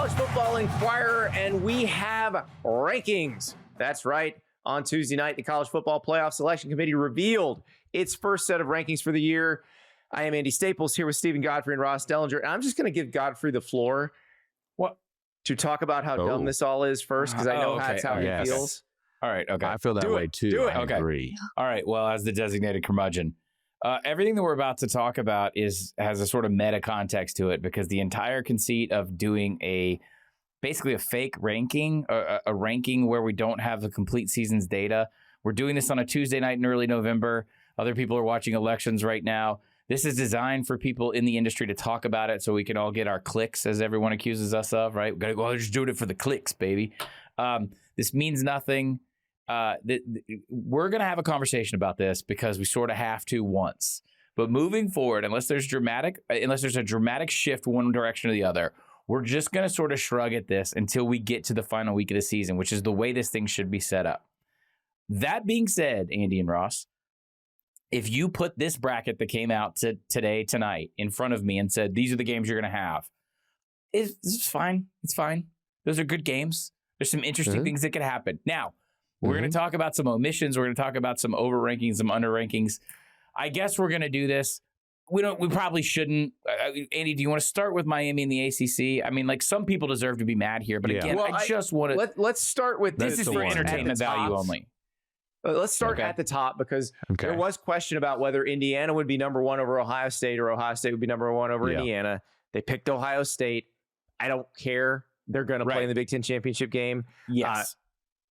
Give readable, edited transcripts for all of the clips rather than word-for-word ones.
College Football Enquirer, and we have rankings. That's right. On Tuesday night, the College Football Playoff Selection Committee revealed its first set of rankings for the year. I am Andy Staples here with Stephen Godfrey and Ross Dellenger, and I'm just going to give Godfrey the floor to talk about how dumb this all is first, because I know that's how he feels. All right, okay. I feel that way too. Do it. I agree. All right, well, as the designated curmudgeon, everything that we're about to talk about has a sort of meta context to it, because the entire conceit of doing basically a fake ranking, a ranking where we don't have the complete season's data. We're doing this on a Tuesday night in early November. Other people are watching elections right now. This is designed for people in the industry to talk about it so we can all get our clicks, as everyone accuses us of, right? We've got to go, just doing it for the clicks, baby. This means nothing. We're going to have a conversation about this because we sort of have to once. But moving forward, unless there's a dramatic shift one direction or the other, we're just going to sort of shrug at this until we get to the final week of the season, which is the way this thing should be set up. That being said, Andy and Ross, if you put this bracket that came out tonight in front of me and said, these are the games you're going to have, it's fine. It's fine. Those are good games. There's some interesting things that could happen. Now, we're going to talk about some omissions. We're going to talk about some over-rankings, some under-rankings. I guess we're going to do this. We probably shouldn't. Andy, do you want to start with Miami and the ACC? I mean, like, some people deserve to be mad here, but again, I just want to. Let's start with this is for entertainment value only. Let's start at the top, because there was question about whether Indiana would be number one over Ohio State or Ohio State would be number one over Indiana. They picked Ohio State. I don't care. They're going to play in the Big Ten championship game. Yes.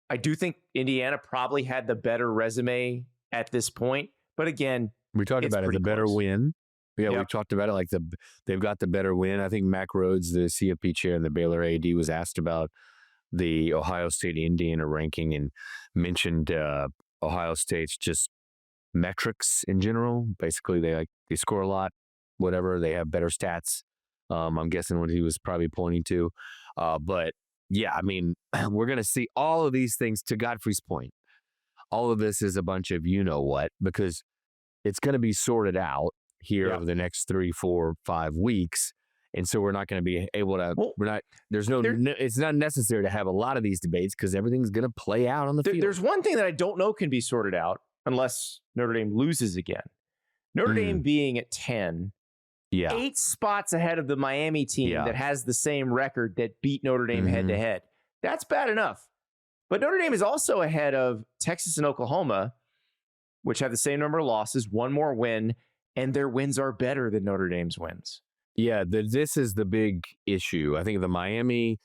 I do think Indiana probably had the better resume at this point. But again, we talked about it, the better win. Yeah, we talked about it like they've got the better win. I think Mac Rhodes, the CFP chair and the Baylor AD, was asked about the Ohio State-Indiana ranking and mentioned Ohio State's just metrics in general. Basically, they score a lot, whatever. They have better stats. I'm guessing what he was probably pointing to. But yeah, I mean, we're going to see all of these things. To Godfrey's point, all of this is a bunch of you-know-what, because it's going to be sorted out here over the next 3, 4, 5 weeks. And so we're not going to be able to, it's not necessary to have a lot of these debates because everything's going to play out on the field. There's one thing that I don't know can be sorted out unless Notre Dame loses again. Notre Dame being at 10, 8 spots ahead of the Miami team that has the same record that beat Notre Dame head to head. That's bad enough. But Notre Dame is also ahead of Texas and Oklahoma, which have the same number of losses, one more win, and their wins are better than Notre Dame's wins. Yeah, this is the big issue. I think the Miami,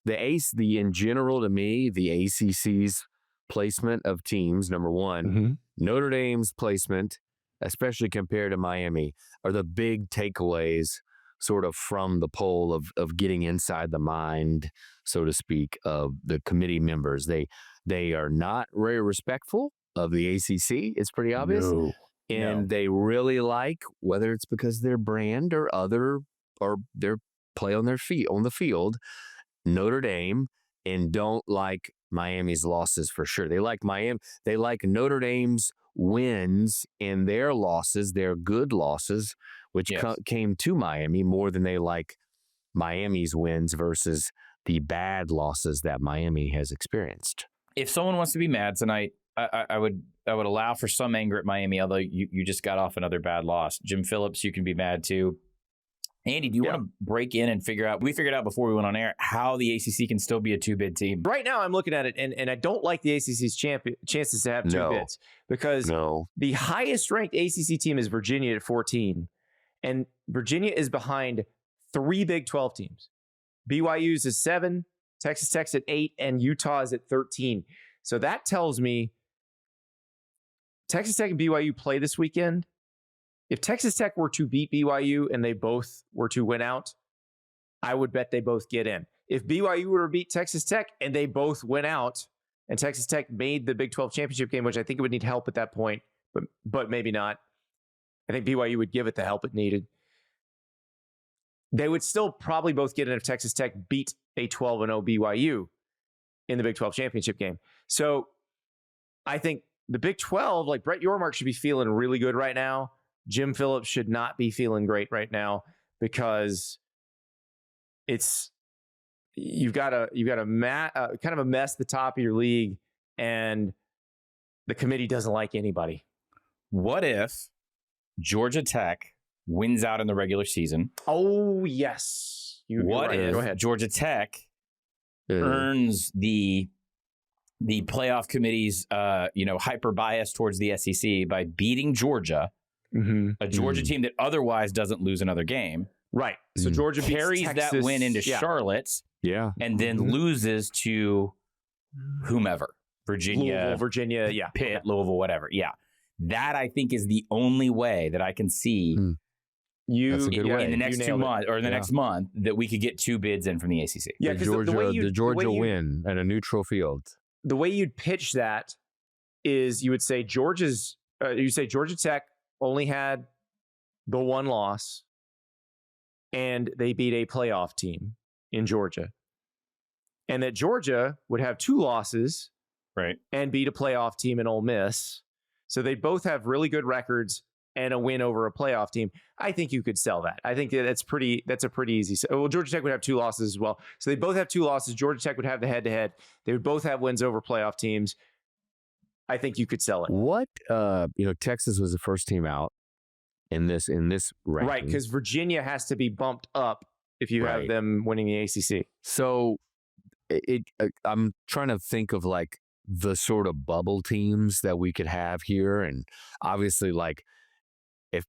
in general, to me, the ACC's placement of teams, number one, Notre Dame's placement, especially compared to Miami, are the big takeaways sort of from the poll of getting inside the mind, so to speak, of the committee members. They are not very respectful of the ACC. It's pretty obvious. And they really like, whether it's because their brand or their play on their feet on the field, Notre Dame, and don't like Miami's losses for sure. They like Miami. They like Notre Dame's wins and their losses, their good losses, which came to Miami, more than they like Miami's wins versus the bad losses that Miami has experienced. If someone wants to be mad tonight, I would allow for some anger at Miami, although you just got off another bad loss. Jim Phillips, you can be mad too. Andy, do you want to break in and figure out, we figured out before we went on air, how the ACC can still be a 2-bid team? Right now, I'm looking at it, and I don't like the ACC's chances to have 2 bids, because the highest ranked ACC team is Virginia at 14, and Virginia is behind 3 Big 12 teams. BYU's is 7, Texas Tech's at 8, and Utah is at 13. So that tells me Texas Tech and BYU play this weekend. If Texas Tech were to beat BYU and they both were to win out, I would bet they both get in. If BYU were to beat Texas Tech and they both win out, and Texas Tech made the Big 12 championship game, which I think it would need help at that point, but maybe not. I think BYU would give it the help it needed. They would still probably both get in if Texas Tech beat a 12-0 BYU in the Big 12 championship game. So I think the Big 12, like Brett Yormark, should be feeling really good right now. Jim Phillips should not be feeling great right now, because it's you've got a kind of a mess at the top of your league, and the committee doesn't like anybody. What if Georgia Tech wins out in the regular season? Oh, yes. What right. if Go ahead. Georgia Tech earns the playoff committee's hyper bias towards the SEC by beating Georgia, a Georgia team that otherwise doesn't lose another game? Right. So Georgia carries Texas, that win into Charlotte, and then loses to whomever. Virginia, Pitt, Louisville, whatever. Yeah. That, I think, is the only way that I can see in the next 2 months or in the next month that we could get 2 bids in from the ACC. Yeah, because the Georgia win at a neutral field. The way you'd pitch that is you would say Georgia Tech only had the one loss and they beat a playoff team in Georgia. And that Georgia would have 2 losses, right, and beat a playoff team in Ole Miss. So they both have really good records and a win over a playoff team. I think you could sell that. I think that's a pretty easy. Well, Georgia Tech would have 2 losses as well. So they both have 2 losses. Georgia Tech would have the head-to-head. They would both have wins over playoff teams. I think you could sell it. What Texas was the first team out in this ranking. Right, because Virginia has to be bumped up if you have them winning the ACC. So I'm trying to think of like the sort of bubble teams that we could have here, and obviously like if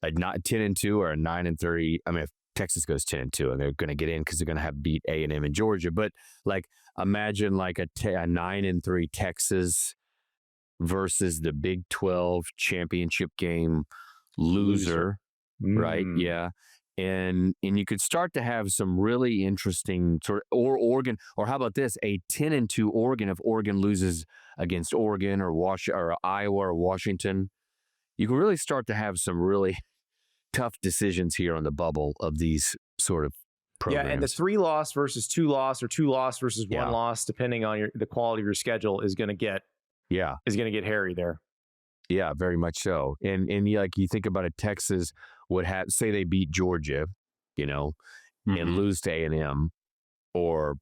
a 10-2 or a 9-3. I mean, if Texas goes 10-2 and they're going to get in because they're going to have beat A&M and Georgia, but like imagine like a 9-3 Texas versus the Big 12 championship game loser. Right? Yeah. And you could start to have some really interesting sort of, or Oregon, or how about this, a 10-2 Oregon if Oregon loses against Oregon or Iowa or Washington. You can really start to have some really tough decisions here on the bubble of these sort of programs. Yeah, and the 3-loss versus 2-loss or 2-loss versus 1-loss, depending on the quality of your schedule, is going to get hairy there. Yeah, very much so. And like you think about it, Texas would have, say they beat Georgia, and lose to A&M, or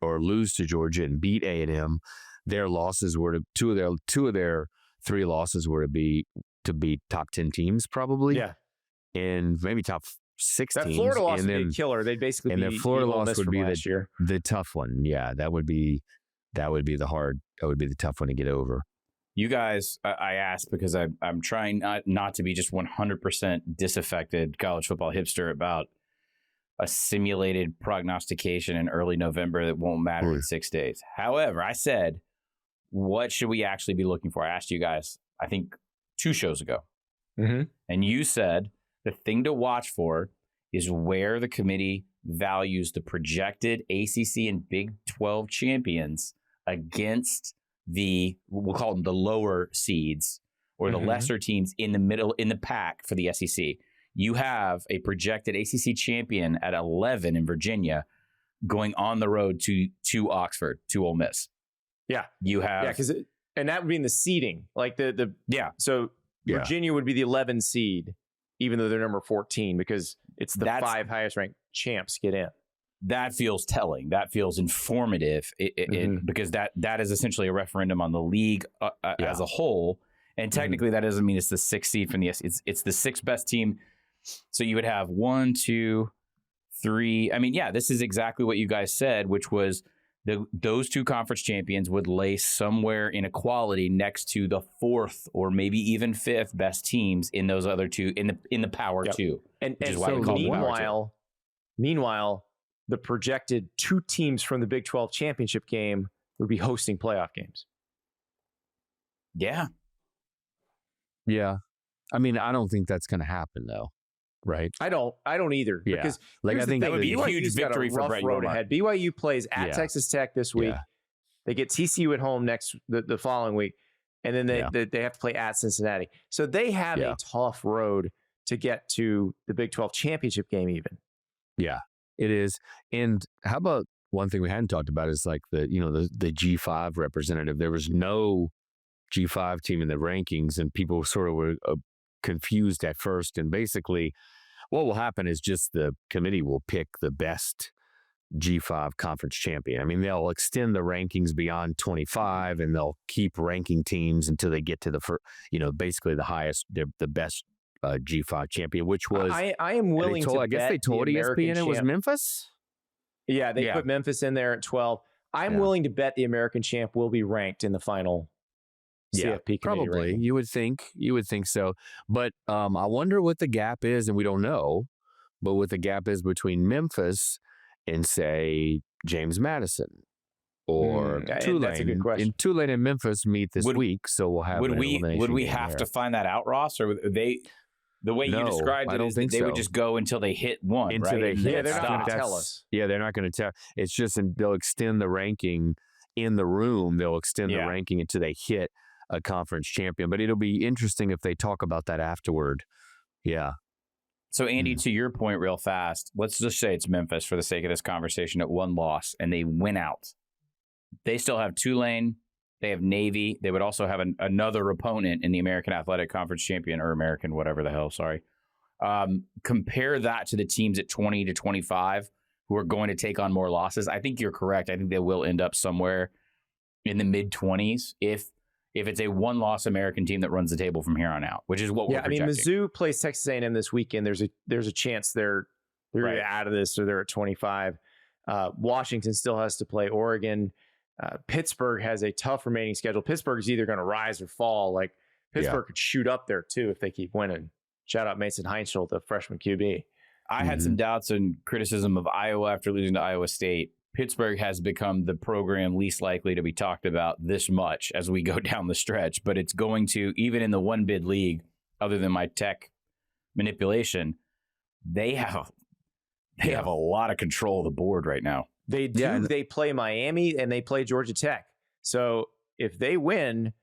lose to Georgia and beat A&M. Their losses were two of their 3 losses were to beat top 10 teams probably. Yeah, and maybe top 6 teams. That Florida loss would be a killer. They'd basically and the Florida loss would be the tough one. Yeah, that would be the tough one to get over. You guys, I asked because I'm trying not to be just 100% disaffected college football hipster about a simulated prognostication in early November that won't matter in 6 days. However, I said, what should we actually be looking for? I asked you guys, I think 2 shows ago. And you said the thing to watch for is where the committee values the projected ACC and Big 12 champions against we'll call them the lower seeds or the lesser teams in the middle, in the pack for the SEC. You have a projected ACC champion at 11 in Virginia going on the road to Oxford, to Ole Miss. Yeah. You have... and that would be in the seeding. Like So Virginia would be the 11 seed, even though they're number 14, because it's the 5 highest ranked champs get in. That feels telling. That feels informative because that is essentially a referendum on the league as a whole. And technically, that doesn't mean it's the 6th seed from the SEC. It's the 6th best team. So you would have 1, 2, 3. I mean, yeah, this is exactly what you guys said, which was those 2 conference champions would lay somewhere in equality next to the 4th or maybe even 5th best teams in those other 2 in the Power 2. And so meanwhile, the projected 2 teams from the Big 12 championship game would be hosting playoff games. Yeah. Yeah. I mean, I don't think that's going to happen though. Right. I don't either. Yeah. Because I think that would be a huge victory for Brett road ahead. BYU plays at Texas Tech this week. Yeah. They get TCU at home the following week. And then they have to play at Cincinnati. So they have a tough road to get to the Big 12 championship game even. Yeah. It is. And how about one thing we hadn't talked about is like the G5 representative. There was no G5 team in the rankings, and people sort of were confused at first. And basically what will happen is just the committee will pick the best G5 conference champion. I mean, they'll extend the rankings beyond 25, and they'll keep ranking teams until they get to the basically the highest, the best G5 champion, which was I am willing to. I guess they told ESPN it was Memphis. Yeah, they put Memphis in there at 12. I'm willing to bet the American champ will be ranked in the final CFP committee probably ranking. you would think so, but I wonder what the gap is, and we don't know, but what the gap is between Memphis and, say, James Madison or Tulane. That's a good question. And Tulane and Memphis meet this week, so we'll have. Would we have to find that out, Ross, or they? The way you described it is that they would just go until they hit one, until right? They're not going to tell us. Yeah, they're not going to tell. It's just they'll extend the ranking in the room. They'll extend the ranking until they hit a conference champion. But it'll be interesting if they talk about that afterward. Yeah. So, Andy, to your point real fast, let's just say it's Memphis for the sake of this conversation at one loss, and they win out. They still have Tulane. They have Navy. They would also have another opponent in the American Athletic Conference champion, or American whatever the hell, sorry. Compare that to the teams at 20 to 25 who are going to take on more losses. I think you're correct. I think they will end up somewhere in the mid-20s if it's a one-loss American team that runs the table from here on out, which is what we're projecting. I mean, Mizzou plays Texas A&M this weekend. There's a chance they're out of this, or they're at 25. Washington still has to play Oregon. Pittsburgh has a tough remaining schedule. Pittsburgh is either going to rise or fall. Like, Pittsburgh could shoot up there too if they keep winning. Shout out Mason Heinschel, the freshman QB. I had some doubts and criticism of Iowa after losing to Iowa State. Pittsburgh has become the program least likely to be talked about this much as we go down the stretch, but it's going to, even in the one bid league, other than my tech manipulation, they have a lot of control of the board right now. They do. Yeah. They play Miami and they play Georgia Tech. So if they win,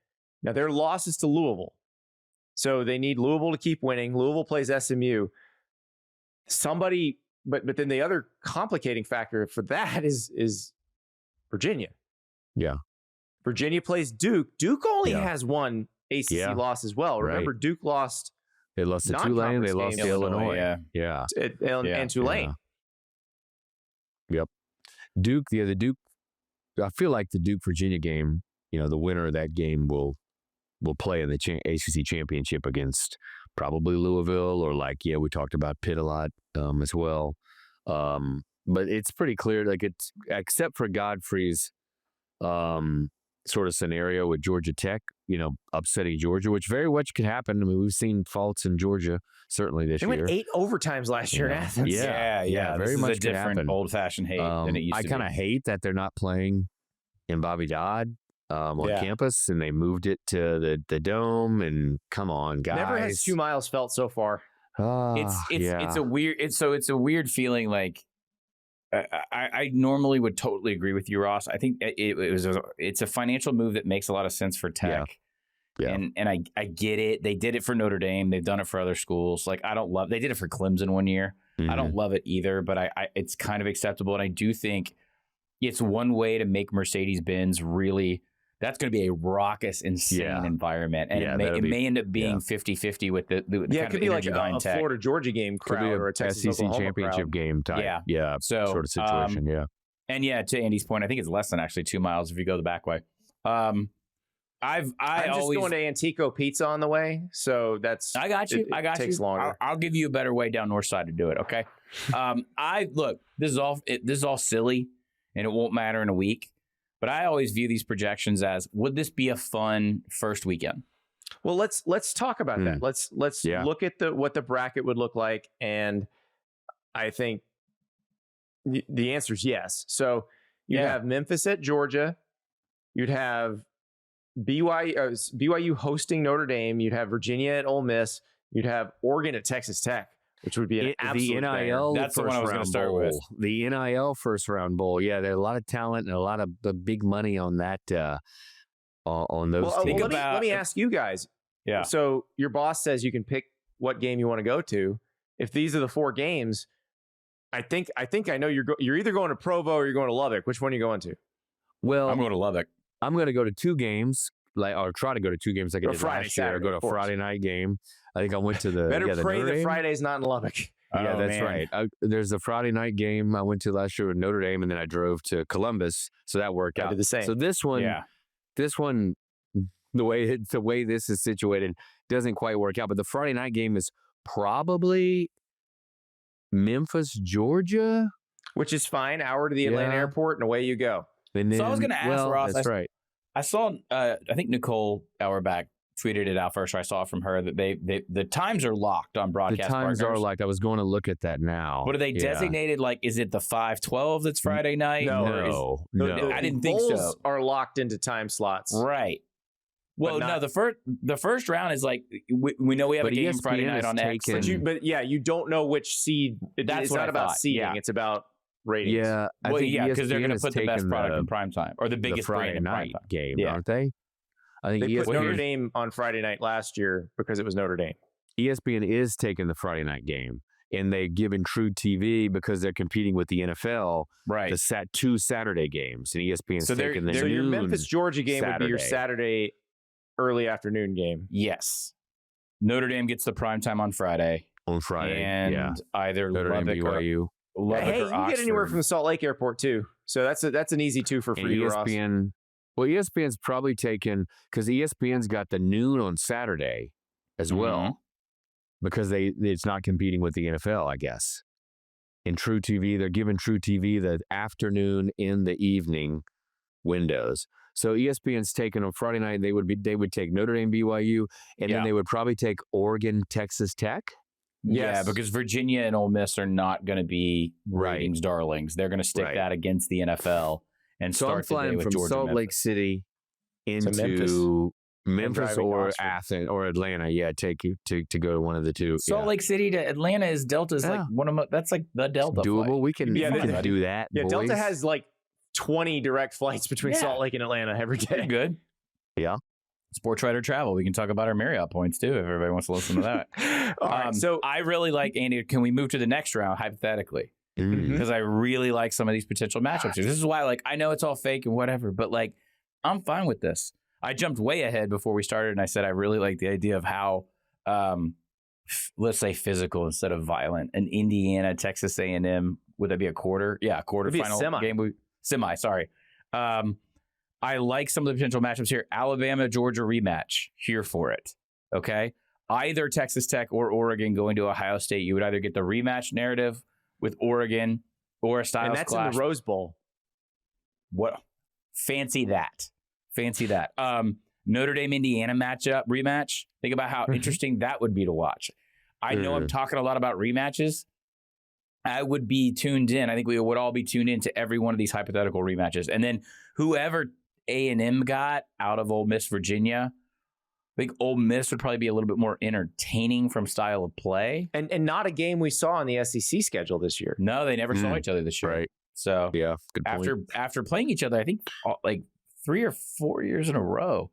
now their loss is to Louisville. So they need Louisville to keep winning. Louisville plays SMU. But then the other complicating factor for that is Virginia. Yeah. Virginia plays Duke. Duke only has one ACC loss as well. Remember, Duke lost. They lost to Tulane. They lost to Illinois. Yeah. And Tulane. Yeah. Yep. Duke, I feel like the Duke-Virginia game, the winner of that game will play in the ACC championship against probably Louisville, or we talked about Pitt a lot as well. But it's pretty clear, it's except for Godfrey's sort of scenario with Georgia Tech, upsetting Georgia, which very much could happen. I mean, we've seen faults in Georgia certainly this year. They went 8 overtimes last year in Athens. Yeah. Very much a different old-fashioned hate than it used to be. I kind of hate that they're not playing in Bobby Dodd on campus, and they moved it to the Dome. And come on, guys, never has 2 miles felt so far. It's a weird feeling. Like, I normally would totally agree with you, Ross. I think it's a financial move that makes a lot of sense for Tech. Yeah. And I get it. They did it for Notre Dame. They've done it for other schools. Like, they did it for Clemson one year. Mm-hmm. I don't love it either, but it's kind of acceptable. And I do think it's one way to make Mercedes-Benz really, that's going to be a raucous, insane environment. And it may end up being 50-50 with the it could be like a Florida-Georgia game crowd, or a Texas SEC championship crowd. Game type. So, sort of situation. And to Andy's point, I think it's less than actually 2 miles if you go the back way. I'm just going to Antico Pizza on the way, so I got you. It takes longer. I'll give you a better way down North Side to do it. Okay. This is all silly, and it won't matter in a week. But I always view these projections as, would this be a fun first weekend? Well, let's talk about that. Let's look at what the bracket would look like, and I think the answer is yes. So you have Memphis at Georgia. You'd have BYU hosting Notre Dame. You'd have Virginia at Ole Miss. You'd have Oregon at Texas Tech, which would be an absolute NIL. That's the one I was going to start with. The NIL first round bowl. Yeah, there's a lot of talent and a lot of the big money on that. On those teams. Let me ask you guys. Yeah. So your boss says you can pick what game you want to go to. If these are the 4 games, I think I know you're either going to Provo or you're going to Lubbock. Which one are you going to? Well, I'm going to Lubbock. I'm going to go to 2 games, or try to go to 2 games like I did last year. Or go to a Friday night game. I think I went to the Better pray that Friday's not in Lubbock. Yeah, Oh, that's man. right. There's a Friday night game I went to last year with Notre Dame, and then I drove to Columbus, so that worked I out. did the same. So this one, the way this is situated doesn't quite work out. But the Friday night game is probably Memphis, Georgia, which is fine. Hour to the Atlanta airport, and away you go. And then, So I was going to ask Ross. That's right. I saw, I think Nicole Auerbach tweeted it out first. I saw from her that the times are locked on broadcast. The times partners. are locked. I was going to look at that now. But are they designated? Like, is it the 5:12 that's Friday night? No. I didn't think so. Bowls are locked into time slots. Right. Well, no, the first round is like we know we have a game ESPN Friday night on X. But you don't know which seed. That's it's what not I about thought. seeding. Yeah. It's about ratings. Yeah. Well, yeah, because they're going to ESPN put the best has product taken in prime time or the biggest Friday brand in prime night time. game, Yeah. aren't they? I think They put ESPN, Notre Dame on Friday night last year because it was Notre Dame. ESPN is taking the Friday night game, and they've given True TV because they're competing with the NFL. Right. The two Saturday games, and ESPN's taking the So your noon Memphis Georgia game would be your Saturday. Saturday early afternoon game. Yes. Notre Dame gets the prime time on Friday. on Friday. And either Notre Dame, Lubbock or BYU. Lubbock Hey, or you can get anywhere Oxford. from the Salt Lake Airport too. So that's an easy two for And free, Ross. ESPN. Well, ESPN's probably taken because ESPN's got the noon on Saturday as well Mhm. because it's not competing with the NFL, I guess. In True TV, they're giving True TV the afternoon in the evening windows. So ESPN's taken on Friday night. They would take Notre Dame, BYU, and then they would probably take Oregon, Texas Tech. Yeah, Yes. because Virginia and Ole Miss are not going to be ratings darlings. They're going to stick that against the NFL and So I'm start the day flying with from Georgia. Salt Memphis. Lake City into Memphis driving to or Oxford. Athens or Atlanta. Yeah, take you to go to one of the two. Salt Lake City to Atlanta is Delta's like one of that's like the Delta doable. flight. We can, Yeah, we can do that. Yeah, boys. Delta has like 20 direct flights between Yeah. Salt Lake and Atlanta every day. Good. Yeah. Sports Writer Travel. We can talk about our Marriott points too if everybody wants to listen to that. All right, so I really like Andy. Can we move to the next round hypothetically? Mm. Because I really like some of these potential matchups here. This is why, like, I know it's all fake and whatever, but like, I'm fine with this. I jumped way ahead before we started, and I said I really like the idea of how, let's say, physical instead of violent. An Indiana, Texas A&M, would that be a quarter? Yeah, a quarterfinal semi. game. Semi, sorry. I like some of the potential matchups here. Alabama, Georgia rematch. Here for it. Okay, either Texas Tech or Oregon going to Ohio State. You would either get the rematch narrative with Oregon or a Styles and that's clash. in the Rose Bowl. What? Fancy that. Notre Dame, Indiana rematch. Think about how interesting that would be to watch. I know I'm talking a lot about rematches. I would be tuned in. I think we would all be tuned in to every one of these hypothetical rematches. And then whoever A&M got out of Ole Miss, Virginia, I think Ole Miss would probably be a little bit more entertaining from style of play. And not a game we saw on the SEC schedule this year. No, they never saw each other this year. Right. So Yeah. Good point. after playing each other, I think like 3 or 4 years in a row.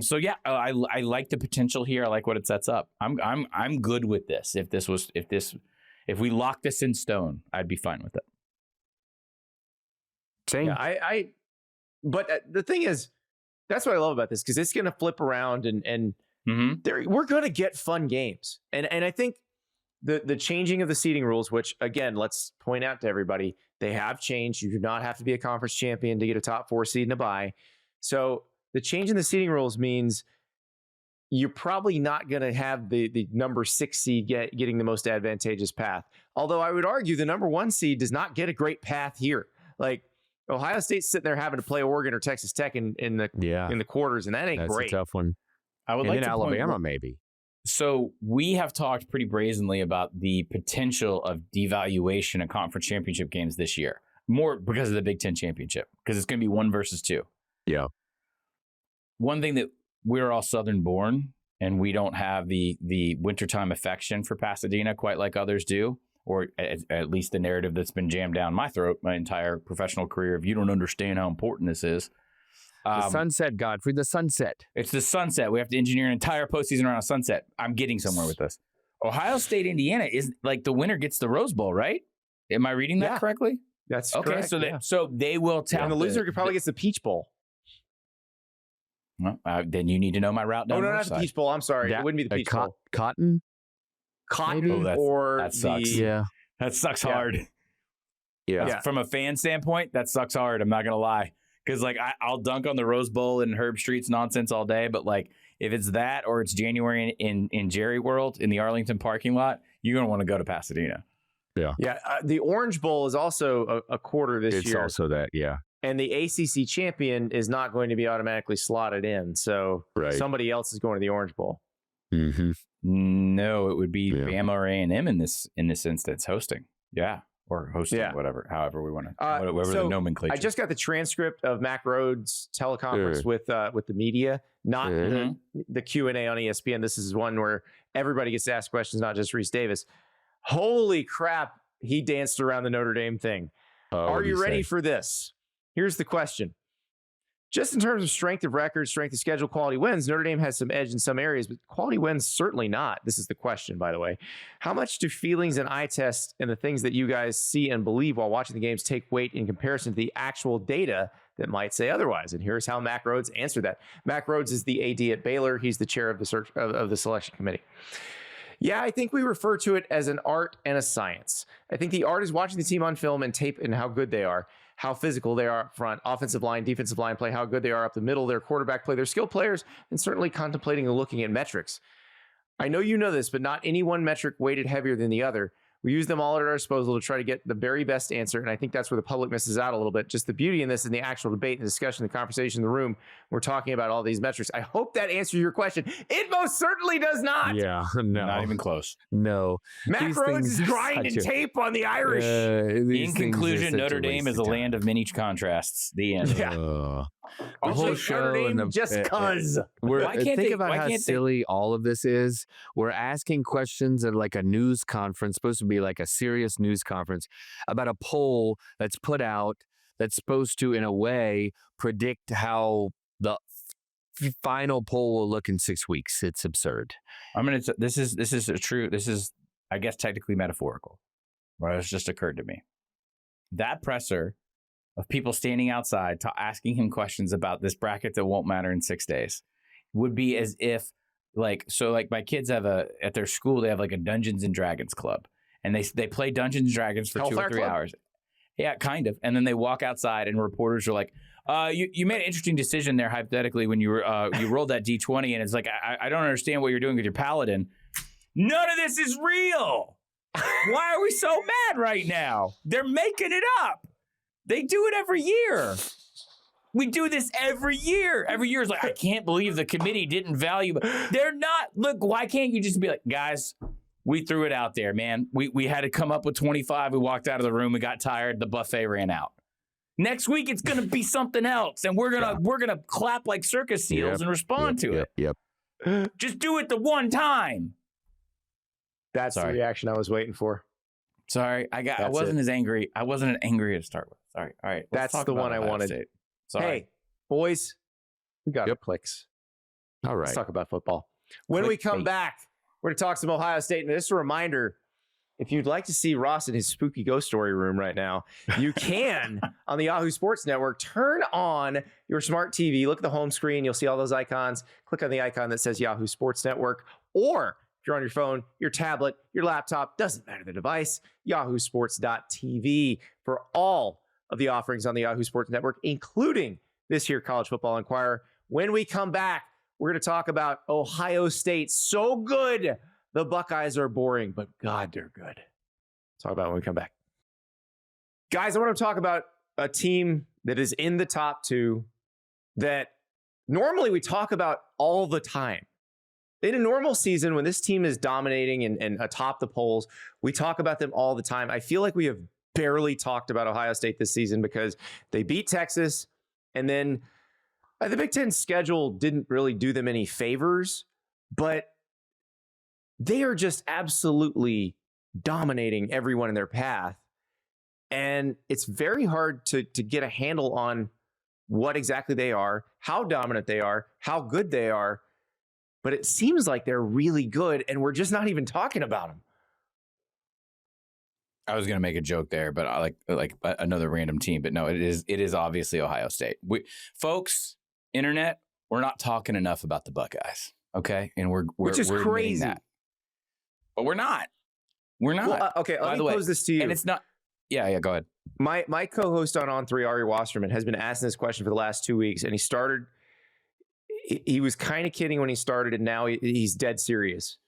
So yeah, I like the potential here. I like what it sets up. I'm good with this. If we lock this in stone, I'd be fine with it. Same. Yeah, but the thing is, that's what I love about this, because it's going to flip around and we're going to get fun games. And I think the changing of the seeding rules, which again, let's point out to everybody, they have changed. You do not have to be a conference champion to get a top 4 seed and a bye. So the change in the seeding rules means you're probably not going to have the number 6 seed getting the most advantageous path. Although I would argue the number 1 seed does not get a great path here. Like Ohio State's sitting there having to play Oregon or Texas Tech in the quarters, and that ain't That's great. a tough one. I would And like then to Alabama, maybe. So we have talked pretty brazenly about the potential of devaluation of conference championship games this year, more because of the Big Ten championship, because it's going to be 1 versus 2. Yeah. One thing that we're all Southern born, and we don't have the wintertime affection for Pasadena quite like others do, or at least the narrative that's been jammed down my throat my entire professional career. If you don't understand how important this is. The sunset, Godfrey, the sunset. It's the sunset. We have to engineer an entire postseason around a sunset. I'm getting somewhere with this. Ohio State, Indiana is like the winner gets the Rose Bowl, right? Am I reading that correctly? That's okay. correct, So they will tell. And the loser could probably get the Peach Bowl. Well, then you need to know my route down. Oh, no, north not the side. Peach Bowl. I'm sorry. It wouldn't be the Peach Bowl. Cotton? Cotton Maybe. That sucks. Yeah. That sucks Yeah. hard. Yeah. From a fan standpoint, that sucks hard. I'm not going to lie. Because, like, I'll dunk on the Rose Bowl and Herb Street's nonsense all day. But, like, if it's that or it's January in Jerry World in the Arlington parking lot, you're going to want to go to Pasadena. Yeah. Yeah. The Orange Bowl is also a quarter this year. It's also that. Yeah. And the ACC champion is not going to be automatically slotted in. So somebody else is going to the Orange Bowl. Mm-hmm. No, it would be Bama or A&M in this instance hosting. Yeah. Or hosting, however we want to, whatever the nomenclature. I just got the transcript of Mac Rhodes' teleconference with the media, not the Q&A on ESPN. This is one where everybody gets to ask questions, not just Reese Davis. Holy crap, he danced around the Notre Dame thing. Are you ready for this? Here's the question. Just in terms of strength of record, strength of schedule, quality wins, Notre Dame has some edge in some areas, but quality wins certainly not. This is the question, by the way. How much do feelings and eye tests and the things that you guys see and believe while watching the games take weight in comparison to the actual data that might say otherwise? And here's how Mac Rhodes answered that. Mac Rhodes is the AD at Baylor. He's the chair of the selection committee. Yeah, I think we refer to it as an art and a science. I think the art is watching the team on film and tape and how good they are, how physical they are up front, offensive line, defensive line play, how good they are up the middle, their quarterback play, their skilled players, and certainly contemplating and looking at metrics. I know you know this, but not any one metric weighted heavier than the other. We use them all at our disposal to try to get the very best answer, and I think that's where the public misses out a little bit. Just the beauty in this in the actual debate and the discussion, the conversation in the room, we're talking about all these metrics. I hope that answers your question. It most certainly does not. Yeah, no. Not even close. No. Mac Rhodes is grinding tape on the Irish. In conclusion, Notre Dame is a land of many contrasts. The end. Yeah. A whole show Dame just cuz. Think about how silly all of this is. We're asking questions at like a news conference, supposed to be like a serious news conference, about a poll that's put out that's supposed to, in a way, predict how the final poll will look in 6 weeks. It's absurd. This is I guess technically metaphorical. Right? It's just occurred to me. That presser of people standing outside asking him questions about this bracket that won't matter in 6 days would be as if like my kids have at their school, they have like a Dungeons and Dragons club, and they play Dungeons and Dragons for Hellfire 2 or 3 Club? hours. Yeah, kind of. And then they walk outside and reporters are like, you made an interesting decision there hypothetically when you rolled that D20, and it's like, I don't understand what you're doing with your paladin. None of this is real. Why are we so mad right now? They're making it up. They do it every year. We do this every year. Every year is like, I can't believe the committee didn't value. They're not. Look, why can't you just be like, guys, we threw it out there, man. We had to come up with 25. We walked out of the room. We got tired. The buffet ran out. Next week, it's going to be something else. And we're gonna clap like circus seals and respond to it. Yep. Just do it the one time. That's the reaction I was waiting for. Sorry, I wasn't as angry. I wasn't angry to start with. Sorry. All right. That's the one I wanted. State. Sorry. Hey, boys, we got our clicks. All right. Let's talk about football. When we come back, we're going to talk some Ohio State. And just a reminder, if you'd like to see Ross in his spooky ghost story room right now, you can on the Yahoo Sports Network. Turn on your smart TV. Look at the home screen. You'll see all those icons. Click on the icon that says Yahoo Sports Network. Or if you're on your phone, your tablet, your laptop, doesn't matter the device, yahoosports.tv for all of the offerings on the Yahoo Sports Network, including this here College Football Enquirer. When we come back, we're going to talk about Ohio State. So good. The Buckeyes are boring, but God, they're good. Talk about it when we come back. Guys, I want to talk about a team that is in the top two that normally we talk about all the time. In a normal season, when this team is dominating and atop the polls, we talk about them all the time. I feel like we have barely talked about Ohio State this season because they beat Texas, and then the Big Ten schedule didn't really do them any favors, but they are just absolutely dominating everyone in their path. And it's very hard to get a handle on what exactly they are, how dominant they are, how good they are. But it seems like they're really good, and we're just not even talking about them. I was going to make a joke there, but I like another random team. But no, it is obviously Ohio State. Folks, internet, we're not talking enough about the Buckeyes, okay? And we're which is we're crazy. That. but we're not. We're not. Well, okay, let me pose this to you. And it's not. Yeah, go ahead. My co-host on On3, Ari Wasserman, has been asking this question for the last 2 weeks, and he was kind of kidding when he started, and now he's dead serious.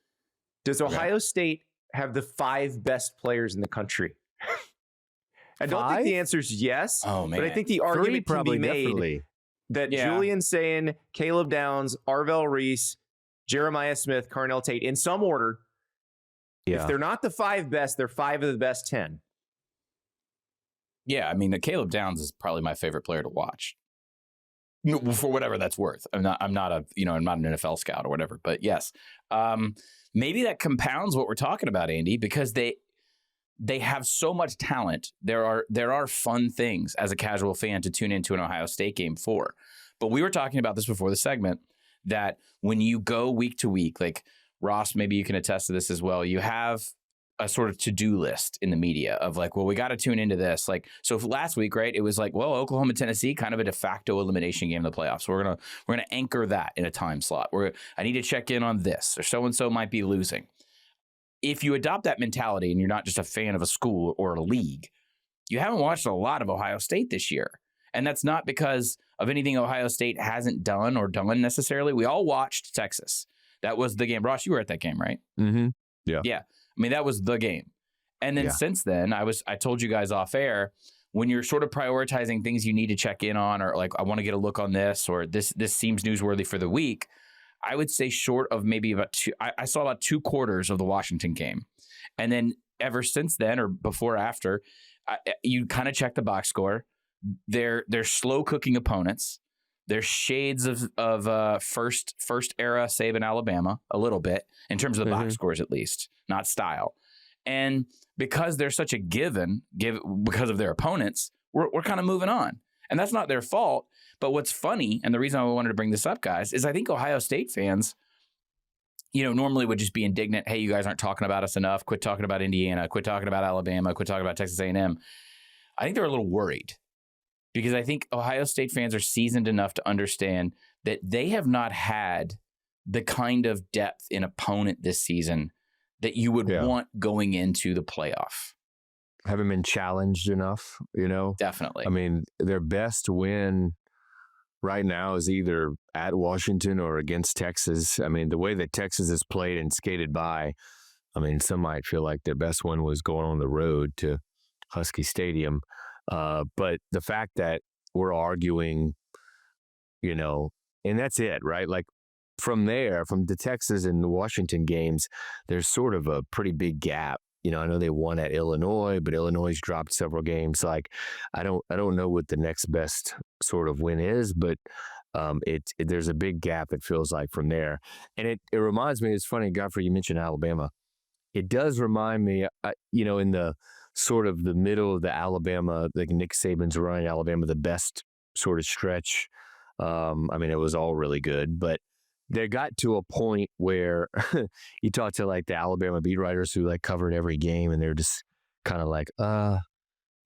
Does Ohio State have the 5 best players in the country? I don't think the answer is yes. Oh, man. But I think the argument can be made definitely. that Julian Sayin, Caleb Downs, Arvell Reese, Jeremiah Smith, Carnell Tate, in some order, if they're not the 5 best, they're 5 of the best 10. Yeah, I mean, Caleb Downs is probably my favorite player to watch, for whatever that's worth. I'm not an NFL scout or whatever, but yes, maybe that compounds what we're talking about, Andy, because they have so much talent. There are fun things as a casual fan to tune into an Ohio State game for. But we were talking about this before the segment, that when you go week to week, like Ross, maybe you can attest to this as well. You have a sort of to-do list in the media of like, well, we got to tune into this. Like, so last week, right, it was like, well, Oklahoma, Tennessee, kind of a de facto elimination game in the playoffs. So we're gonna anchor that in a time slot. I need to check in on this, or so-and-so might be losing. If you adopt that mentality and you're not just a fan of a school or a league, you haven't watched a lot of Ohio State this year. And that's not because of anything Ohio State hasn't done or done necessarily. We all watched Texas. That was the game. Ross, you were at that game, right? Mm-hmm. Yeah. Yeah. I mean, that was the game. And then since then, I told you guys off air, when you're sort of prioritizing things you need to check in on, or like, I want to get a look on this, or this seems newsworthy for the week, I would say short of maybe about I saw about 2 quarters of the Washington game. And then ever since then, or before or after, you kind of check the box score. They're slow cooking opponents. There's shades of first era Saban Alabama a little bit in terms of the box scores, at least, not style. And because they're such a given because of their opponents, we're kind of moving on. And that's not their fault. But what's funny, and the reason I wanted to bring this up, guys, is I think Ohio State fans, normally would just be indignant. Hey, you guys aren't talking about us enough. Quit talking about Indiana. Quit talking about Alabama. Quit talking about Texas A&M. I think they're a little worried, because I think Ohio State fans are seasoned enough to understand that they have not had the kind of depth in opponent this season that you would want going into the playoff. Haven't been challenged enough, Definitely. I mean, their best win right now is either at Washington or against Texas. I mean, the way that Texas has played and skated by, I mean, some might feel like their best one was going on the road to Husky Stadium. But the fact that we're arguing, and that's it, right? Like from there, from the Texas and the Washington games, there's sort of a pretty big gap. I know they won at Illinois, but Illinois dropped several games. Like, I don't know what the next best sort of win is, but there's a big gap, it feels like, from there. And it reminds me, it's funny, Godfrey, you mentioned Alabama. It does remind me, in the sort of the middle of the Alabama, like Nick Saban's running Alabama, the best sort of stretch. I mean, it was all really good, but they got to a point where you talk to like the Alabama beat writers who like covered every game, and they're just kind of like,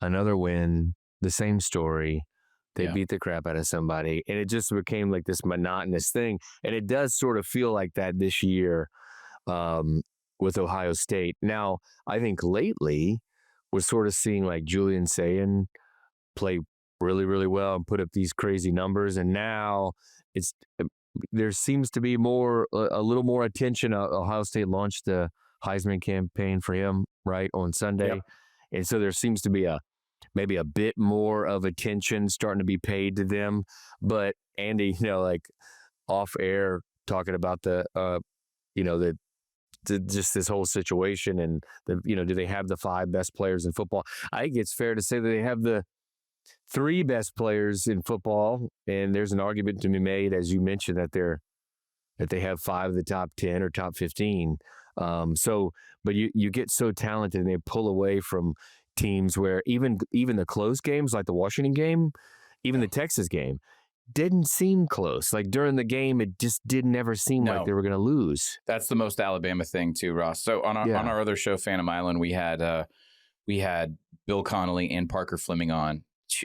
another win, the same story. They beat the crap out of somebody, and it just became like this monotonous thing. And it does sort of feel like that this year with Ohio State. Now, I think lately we're sort of seeing like Julian Sayin play really, really well and put up these crazy numbers. And now there seems to be a little more attention. Ohio State launched the Heisman campaign for him, right, on Sunday. Yep. And so there seems to be maybe a bit more of attention starting to be paid to them. But Andy, like off air talking about just this whole situation and do they have the 5 best players in football? I think it's fair to say that they have the 3 best players in football, and there's an argument to be made, as you mentioned, that they have 5 of the top 10 or top 15. But you get so talented, and they pull away from teams where even the close games, like the Washington game, even the Texas game, didn't seem close. Like during the game, it just didn't ever seem like they were going to lose. That's the most Alabama thing too, Ross. So on our other show, Phantom Island, we had Bill Connolly and Parker Fleming on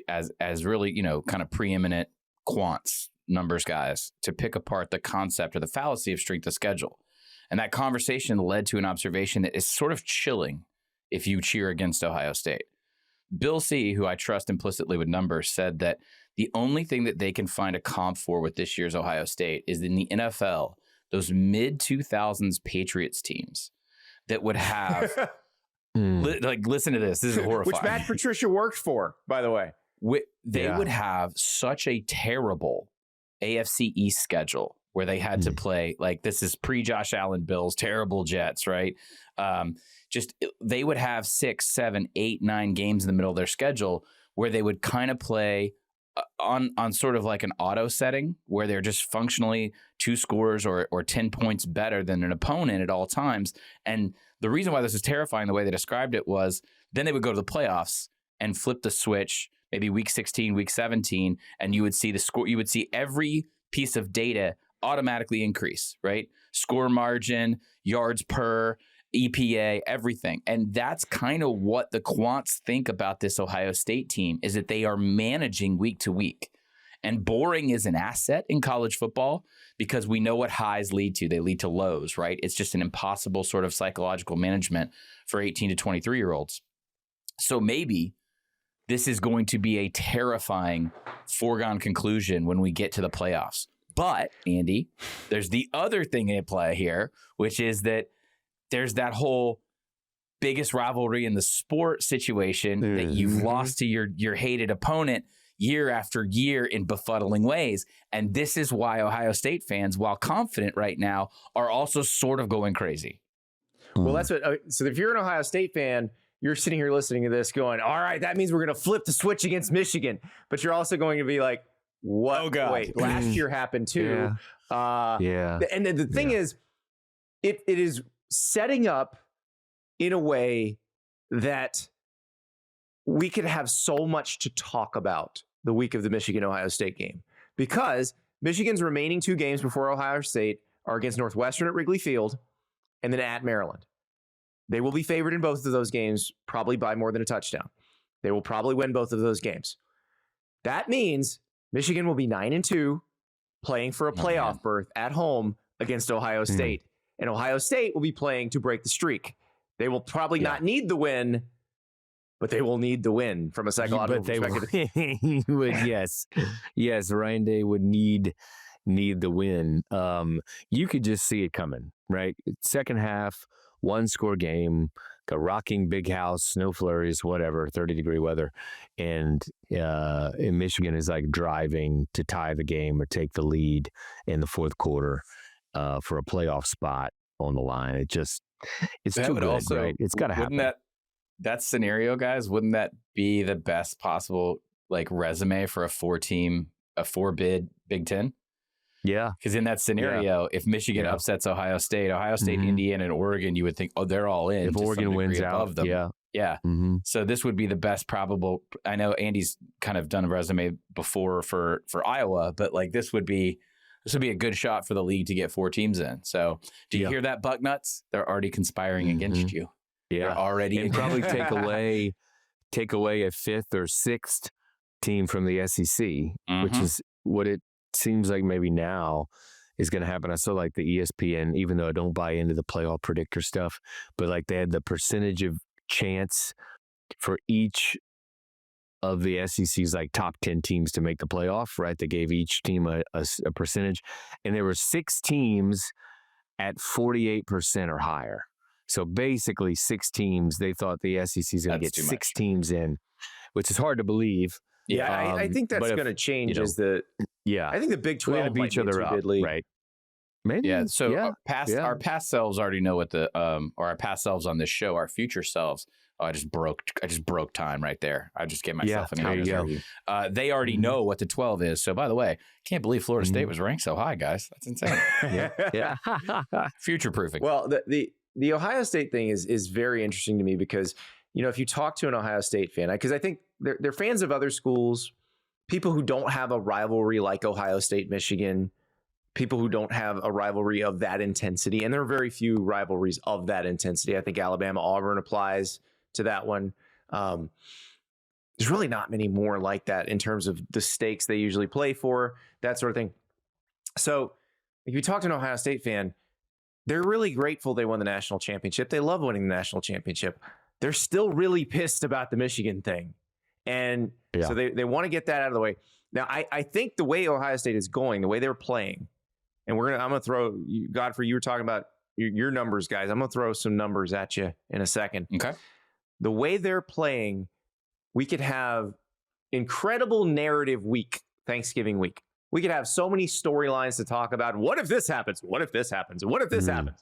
as really, kind of preeminent quants, numbers guys, to pick apart the concept or the fallacy of strength of schedule. And that conversation led to an observation that is sort of chilling if you cheer against Ohio State. Bill C., who I trust implicitly with numbers, said that the only thing that they can find a comp for with this year's Ohio State is in the NFL, those mid-2000s Patriots teams that would have, listen to this. This is horrifying. Which Matt Patricia worked for, by the way. They would have such a terrible AFC East schedule where they had to play, like, this is pre-Josh Allen Bills, terrible Jets, right? They would have 6, 7, 8, 9 games in the middle of their schedule where they would kind of play on sort of like an auto setting where they're just functionally 2 scores or 10 points better than an opponent at all times. And the reason why this is terrifying, the way they described it, was then they would go to the playoffs and flip the switch, maybe week 16, week 17, and you would see the score. You would see every piece of data automatically increase, right? Score margin, yards per, EPA, everything. And that's kind of what the quants think about this Ohio State team, is that they are managing week to week. And boring is an asset in college football because we know what highs lead to. They lead to lows, right? It's just an impossible sort of psychological management for 18 to 23-year-olds. So maybe this is going to be a terrifying foregone conclusion when we get to the playoffs. But, Andy, there's the other thing at play here, which is that there's that whole biggest rivalry in the sport situation that you've lost to your hated opponent year after year in befuddling ways. And this is why Ohio State fans, while confident right now, are also sort of going crazy. Well, that's what. So if you're an Ohio State fan, you're sitting here listening to this going, all right, that means we're going to flip the switch against Michigan. But you're also going to be like, what? Oh, God. Wait, last year happened too. Yeah. And the thing is, it is setting up in a way that we could have so much to talk about the week of the Michigan-Ohio State game, because Michigan's remaining 2 games before Ohio State are against Northwestern at Wrigley Field and then at Maryland. They will be favored in both of those games, probably by more than a touchdown. They will probably win both of those games. That means Michigan will be 9-2, playing for a playoff berth at home against Ohio State. And Ohio State will be playing to break the streak. They will probably not need the win, but they will need the win from a psychological perspective. Yes, Ryan Day would need the win. You could just see it coming, right? Second half, 1-score game, a rocking big house, snow flurries, whatever, 30-degree weather. And Michigan is like driving to tie the game or take the lead in the fourth quarter for a playoff spot on the line. It's too good, also, right? It's got to happen. That scenario, guys, wouldn't that be the best possible like resume for a 4-bid Big Ten? Yeah. Because in that scenario, if Michigan upsets Ohio State, Indiana, and Oregon, you would think, oh, they're all in. If Oregon wins out, them. Yeah. Mm-hmm. So this would be the best probable. I know Andy's kind of done a resume before for Iowa, but like this would be a good shot for the league to get 4 teams in. So do you hear that, Bucknuts? They're already conspiring against you. Yeah. They're already and probably take away a 5th or 6th team from the SEC, which is what it seems like maybe now is going to happen. I saw like the ESPN, even though I don't buy into the playoff predictor stuff, but like they had the percentage of chance for each of the SEC's like top 10 teams to make the playoff, right? They gave each team a percentage, and there were 6 teams at 48% or higher. So basically 6 teams, they thought the SEC is going to get 6 teams in, which is hard to believe. Yeah, I think that's going to change I think the Big 12 might beat each other up, right? Maybe. Yeah. So our past selves already know what or our past selves on this show, our future selves. Oh, I just broke time right there. I just gave myself an interview. They already know what the 12 is. So by the way, can't believe Florida State was ranked so high, guys. That's insane. Yeah. Future proofing. Well, the Ohio State thing is very interesting to me because, you know, if you talk to an Ohio State fan, because I think they're fans of other schools, people who don't have a rivalry like Ohio State, Michigan, people who don't have a rivalry of that intensity. And there are very few rivalries of that intensity. I think Alabama, Auburn applies to that one. There's really not many more like that in terms of the stakes they usually play for, that sort of thing. So if you talk to an Ohio State fan, they're really grateful they won the national championship. They love winning the national championship. They're still really pissed about the Michigan thing. And so they want to get that out of the way. Now, I think the way Ohio State is going, the way they're playing, and I'm going to throw, Godfrey, you were talking about your numbers, guys. I'm going to throw some numbers at you in a second. Okay. The way they're playing, we could have incredible narrative week, Thanksgiving week. We could have so many storylines to talk about. What if this happens? What if this happens? What if this happens?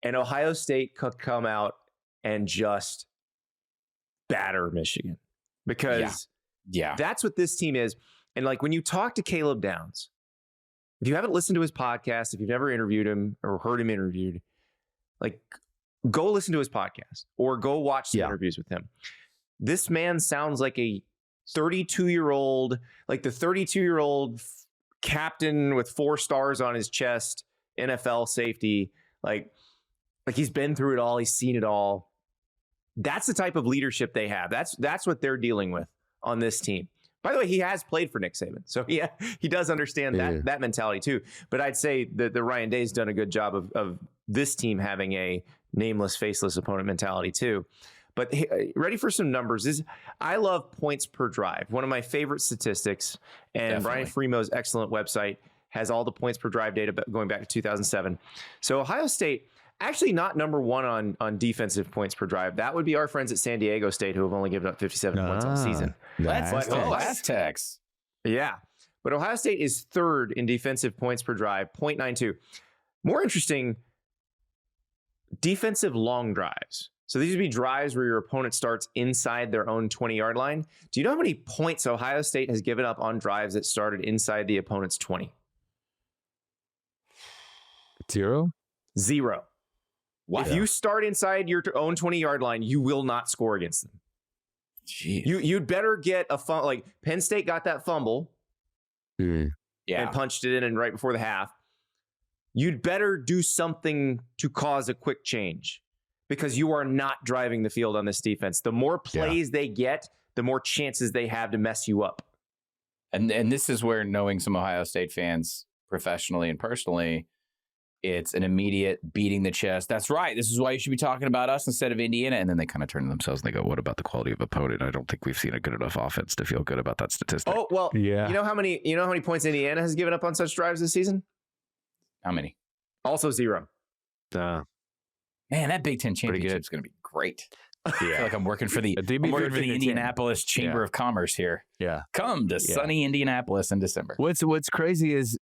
And Ohio State could come out and just batter Michigan, because that's what this team is. And like when you talk to Caleb Downs, if you haven't listened to his podcast, if you've never interviewed him or heard him interviewed, like go listen to his podcast or go watch some interviews with him. This man sounds like a 32-year-old, like the 32-year-old captain with 4 stars on his chest, NFL safety, like he's been through it all. He's seen it all. That's the type of leadership they have. That's what they're dealing with on this team. By the way, he has played for Nick Saban, so he does understand that mentality too. But I'd say that the Ryan Day's done a good job of this team having a nameless, faceless opponent mentality too. But ready for some numbers? I love points per drive. One of my favorite statistics, and Brian Freemo's excellent website has all the points per drive data going back to 2007. So Ohio State, actually not number one on defensive points per drive. That would be our friends at San Diego State, who have only given up 57 points all season. Aztecs. Yeah. But Ohio State is third in defensive points per drive, 0.92. More interesting, defensive long drives. So these would be drives where your opponent starts inside their own 20-yard line. Do you know how many points Ohio State has given up on drives that started inside the opponent's 20? 0. Wow. If you start inside your own 20-yard line, you will not score against them. Jeez. You'd better get a fumble. Like Penn State got that fumble and punched it in and right before the half. You'd better do something to cause a quick change, because you are not driving the field on this defense. The more plays they get, the more chances they have to mess you up. And this is where, knowing some Ohio State fans professionally and personally, it's an immediate beating the chest. That's right. This is why you should be talking about us instead of Indiana. And then they kind of turn to themselves and they go, what about the quality of opponent? I don't think we've seen a good enough offense to feel good about that statistic. Oh, well, you know how many points Indiana has given up on such drives this season? How many? Also 0. Man, that Big Ten championship is going to be great. I feel like I'm working for the Indianapolis Chamber of Commerce here. Yeah. Come to sunny Indianapolis in December. What's crazy is,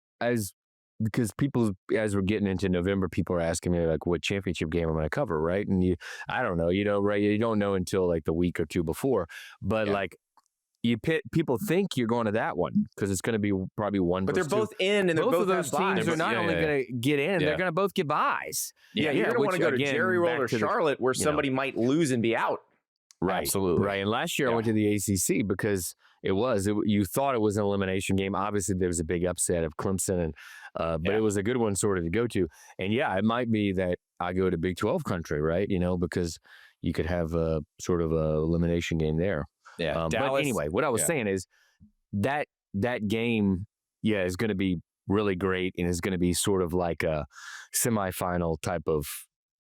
because people, as we're getting into November, people are asking me like, what championship game I'm going to cover, right? And I don't know, right? You don't know until like the week or two before. But like, people think you're going to that one because it's going to be probably one. But they're both in, and they're both of those teams are not only going to get in, they're going to both get buys. You're going to want to go to Jerry World or Charlotte, where somebody might lose and be out. Right, absolutely. Right. And last year I went to the ACC because you thought it was an elimination game. Obviously, there was a big upset of Clemson, but it was a good one sort of to go to. And it might be that I go to Big 12 country, right? Because you could have a sort of a elimination game there. Yeah. But anyway, what I was saying is that game, is going to be really great, and is going to be sort of like a semifinal type of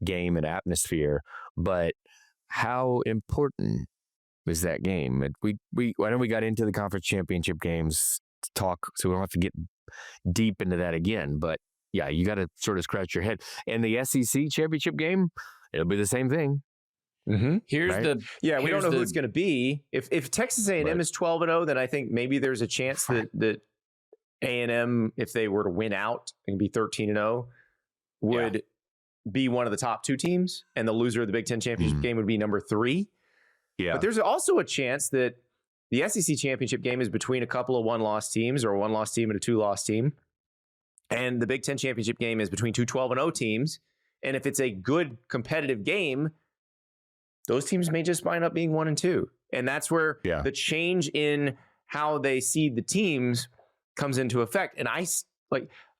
game and atmosphere. But how important is that game? I know we got into the conference championship games talk, so we don't have to get deep into that again. But you got to sort of scratch your head. And the SEC championship game, it'll be the same thing. Mm-hmm. We don't know who it's going to be. If Texas A&M is 12-0, then I think maybe there's a chance that A&M, if they were to win out and be 13-0, would be one of the top 2 teams, and the loser of the Big Ten championship game would be number 3. Yeah. But there's also a chance that the SEC championship game is between a couple of 1-loss teams, or a 1-loss team and a 2-loss team, and the Big Ten championship game is between 2 12-0 teams. And if it's a good competitive game, those teams may just wind up being 1 and 2. And that's where the change in how they seed the teams comes into effect. And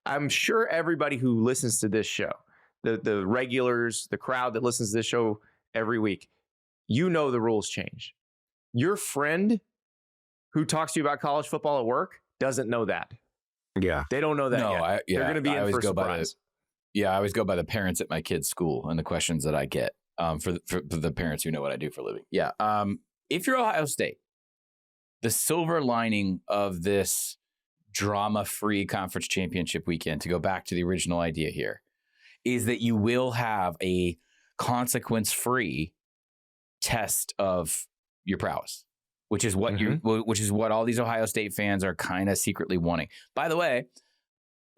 I'm sure everybody who listens to this show, the regulars, the crowd that listens to this show every week, the rules change. Your friend who talks to you about college football at work doesn't know that. Yeah. They don't know that yet. They're going to be in for a surprise. Yeah, I always go by the parents at my kids' school and the questions that I get for the parents who know what I do for a living. Yeah. If you're Ohio State, the silver lining of this drama-free conference championship weekend, to go back to the original idea here, is that you will have a consequence-free test of your prowess, which is what which is what all these Ohio State fans are kind of secretly wanting. By the way,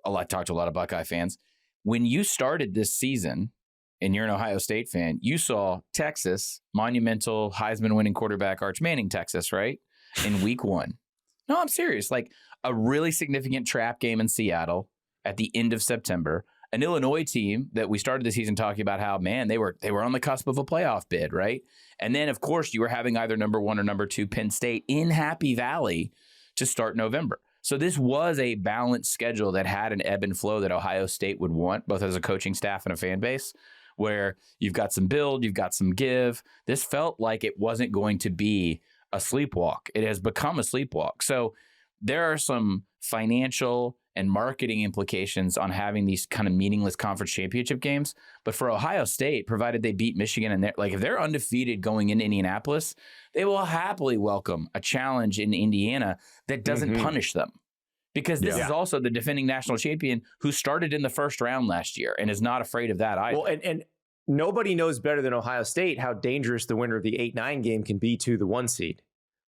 I talked to a lot of Buckeye fans. When you started this season and you're an Ohio State fan, you saw Texas, monumental Heisman winning quarterback Arch Manning, Texas, right? In week 1. No, I'm serious. Like a really significant trap game in Seattle at the end of September. An Illinois team that we started the season talking about how, man, they were on the cusp of a playoff bid, right? And then, of course, you were having either number 1 or number 2 Penn State in Happy Valley to start November. So this was a balanced schedule that had an ebb and flow that Ohio State would want, both as a coaching staff and a fan base, where you've got some build, you've got some give. This felt like it wasn't going to be a sleepwalk. It has become a sleepwalk. So there are some financial and marketing implications on having these kind of meaningless conference championship games. But for Ohio State, provided they beat Michigan, and if they're undefeated going into Indianapolis, they will happily welcome a challenge in Indiana that doesn't punish them. Because this is also the defending national champion who started in the first round last year and is not afraid of that either. Well, and nobody knows better than Ohio State how dangerous the winner of the 8-9 game can be to the 1 seed.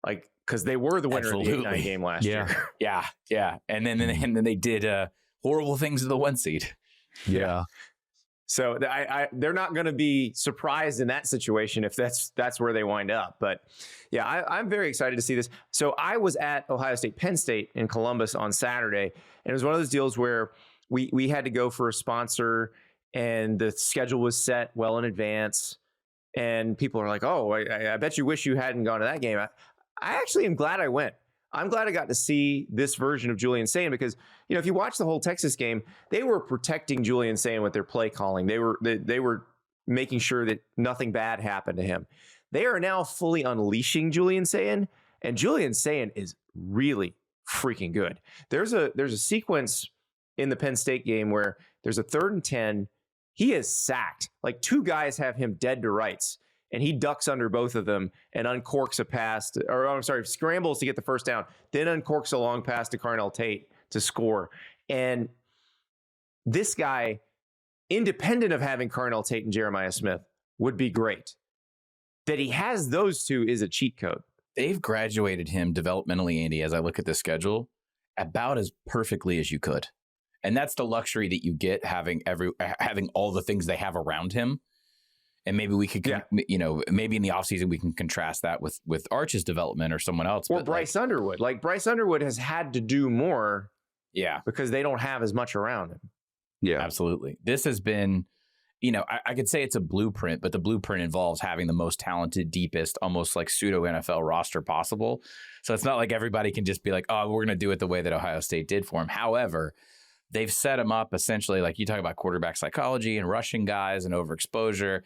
Like, because they were the winner of the 8-9 game last year. Yeah. And then they did horrible things to the 1 seed. Yeah. So they're not going to be surprised in that situation if that's where they wind up. But yeah, I'm very excited to see this. So I was at Ohio State Penn State in Columbus on Saturday, and it was one of those deals where we had to go for a sponsor, and the schedule was set well in advance. And people are like, "Oh, I bet you wish you hadn't gone to that game." I actually am glad I went. I'm glad I got to see this version of Julian Sayin because, if you watch the whole Texas game, they were protecting Julian Sayin with their play calling. They were making sure that nothing bad happened to him. They are now fully unleashing Julian Sayin, and Julian Sayin is really freaking good. There's a sequence in the Penn State game where there's a 3rd and 10. He is sacked. Like 2 guys have him dead to rights. And he ducks under both of them and uncorks a pass, scrambles to get the first down, then uncorks a long pass to Carnell Tate to score. And this guy, independent of having Carnell Tate and Jeremiah Smith, would be great. That he has those 2 is a cheat code. They've graduated him developmentally, Andy, as I look at the schedule, about as perfectly as you could. And that's the luxury that you get having all the things they have around him. And maybe we could, maybe in the offseason we can contrast that with Arch's development or someone else. Or Bryce Underwood. Like Bryce Underwood has had to do more. Yeah. Because they don't have as much around him. Yeah, absolutely. This has been, I could say it's a blueprint, but the blueprint involves having the most talented, deepest, almost like pseudo NFL roster possible. So it's not like everybody can just be like, oh, we're going to do it the way that Ohio State did for him. However, they've set him up essentially, like you talk about quarterback psychology and rushing guys and overexposure.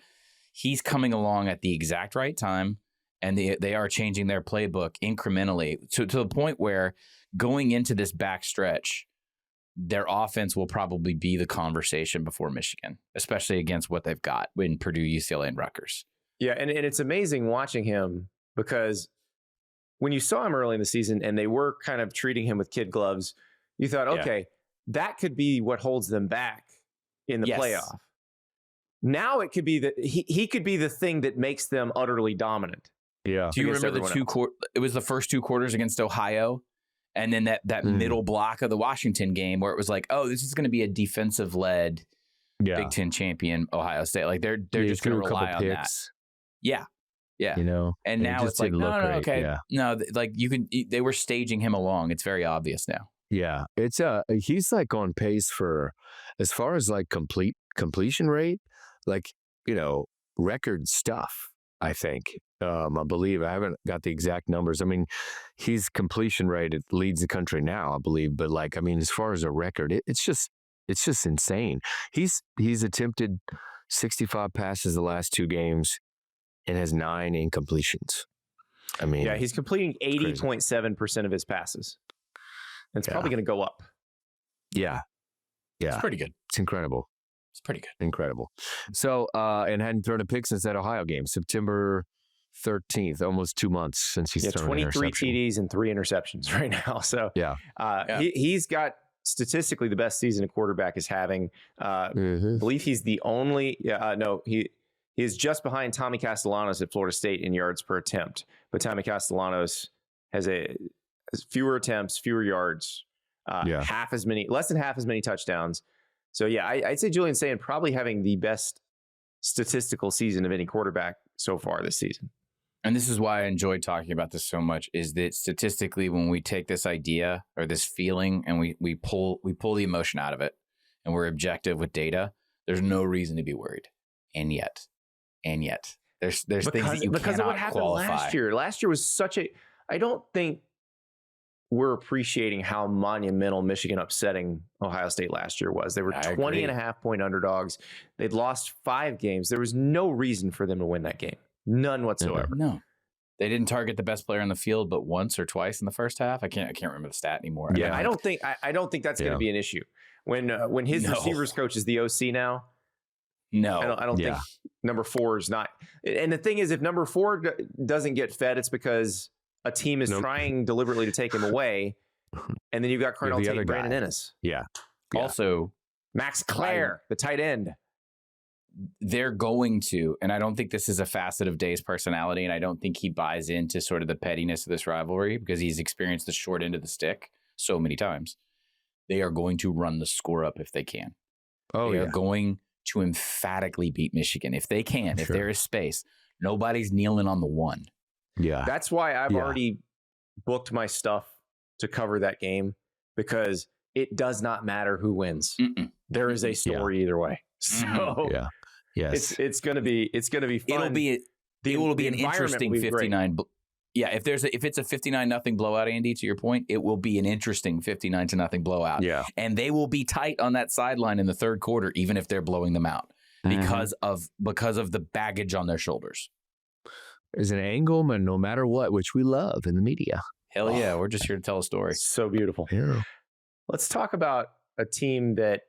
He's coming along at the exact right time, and they are changing their playbook incrementally to the point where going into this back stretch, their offense will probably be the conversation before Michigan, especially against what they've got in Purdue, UCLA, and Rutgers. Yeah, and it's amazing watching him because when you saw him early in the season and they were kind of treating him with kid gloves, you thought, okay, that could be what holds them back in the playoff. Now it could be that he could be the thing that makes them utterly dominant. Yeah. Do you remember it was the first 2 quarters against Ohio, and then that middle block of the Washington game where it was like, oh, this is going to be a defensive led Big Ten champion Ohio State. Like they're just going to rely on that. Yeah. And now it's like they were staging him along. It's very obvious now. Yeah, it's he's like on pace for, as far as like completion rate, like, record stuff, I think. I believe, I haven't got the exact numbers. I mean, his completion rate, it leads the country now, I believe. But as far as a record, it's just insane. He's attempted 65 passes the last 2 games and has 9 incompletions. I mean, yeah, he's completing 80.7% of his passes. And it's probably going to go up. Yeah. It's pretty good. It's incredible. It's pretty good. Incredible. So, and hadn't thrown a pick since that Ohio game, September 13th, almost 2 months since he's thrown 23 TDs and 3 interceptions right now. So he's got statistically the best season a quarterback is having. I believe he's the only, he is just behind Tommy Castellanos at Florida State in yards per attempt. But Tommy Castellanos has fewer attempts, fewer yards, less than half as many touchdowns. So I'd say Julian Sayin probably having the best statistical season of any quarterback so far this season. And this is why I enjoy talking about this so much, is that statistically, when we take this idea or this feeling and we pull the emotion out of it and we're objective with data, there's no reason to be worried. And yet there's things that you because cannot of what happened qualify. last year. Last year was I don't think we're appreciating how monumental Michigan upsetting Ohio State last year was. They were 20.5-point underdogs. They'd lost 5 games. There was no reason for them to win that game. None whatsoever. No, they didn't target the best player on the field, but once or twice in the first half. I can't remember the stat anymore. Yeah, I don't think that's going to be an issue when his receivers coach is the OC now. No, I don't think number 4 is not. And the thing is, if number 4 doesn't get fed, it's because a team is trying deliberately to take him away, and then you've got Colonel Tate, Brandon Ennis. Yeah. Also, Max Clare, the tight end. They're going to, and I don't think this is a facet of Day's personality, and I don't think he buys into sort of the pettiness of this rivalry because he's experienced the short end of the stick so many times. They are going to run the score up if they can. They are going to emphatically beat Michigan if they can, if there is space. Nobody's kneeling on the 1. Yeah. That's why I've already booked my stuff to cover that game, because it does not matter who wins. There is a story either way. So it's going to be fun. It will be an interesting 59. If it's a 59-0 blowout, Andy, to your point, it will be an interesting 59-0 blowout. Yeah. And they will be tight on that sideline in the third quarter, even if they're blowing them out because of the baggage on their shoulders. There's an angle, man, no matter what, which we love in the media. Hell yeah. We're just here to tell a story. So beautiful. Yeah. Let's talk about a team that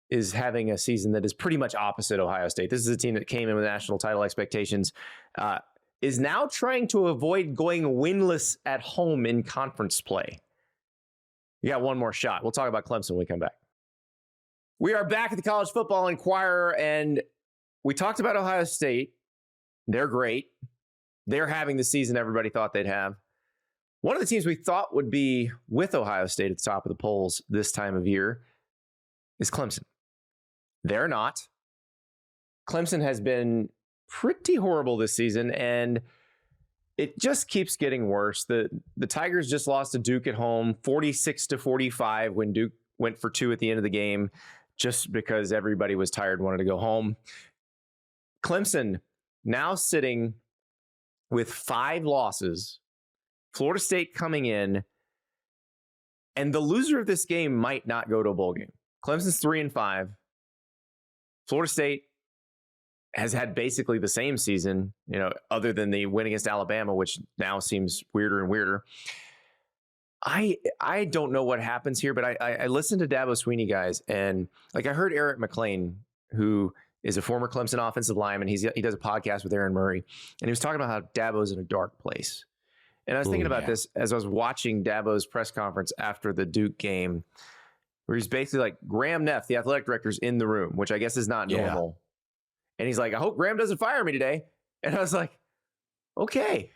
is having a season that is pretty much opposite Ohio State. This is a team that came in with national title expectations, is now trying to avoid going winless at home in conference play. You got one more shot. We'll talk about Clemson when we come back. We are back at the College Football Enquirer, and we talked about Ohio State. They're great. They're having the season everybody thought they'd have. One of the teams we thought would be with Ohio State at the top of the polls this time of year is Clemson. They're not. Clemson has been pretty horrible this season, and it just keeps getting worse. The Tigers just lost to Duke at home, 46-45, when Duke went for 2 at the end of the game, just because everybody was tired and wanted to go home. Clemson now sitting with 5 losses, Florida State coming in, and the loser of this game might not go to a bowl game. Clemson's 3-5. Florida State has had basically the same season, other than the win against Alabama, which now seems weirder and weirder. I don't know what happens here, but I listened to Dabo Swinney, guys, and I heard Eric McLean, who is a former Clemson offensive lineman. He does a podcast with Aaron Murray, and he was talking about how Dabo's in a dark place. And I was thinking about this as I was watching Dabo's press conference after the Duke game, where he's basically like, Graham Neff, the athletic director's in the room, which I guess is not normal. And he's like, I hope Graham doesn't fire me today. And I was like, okay.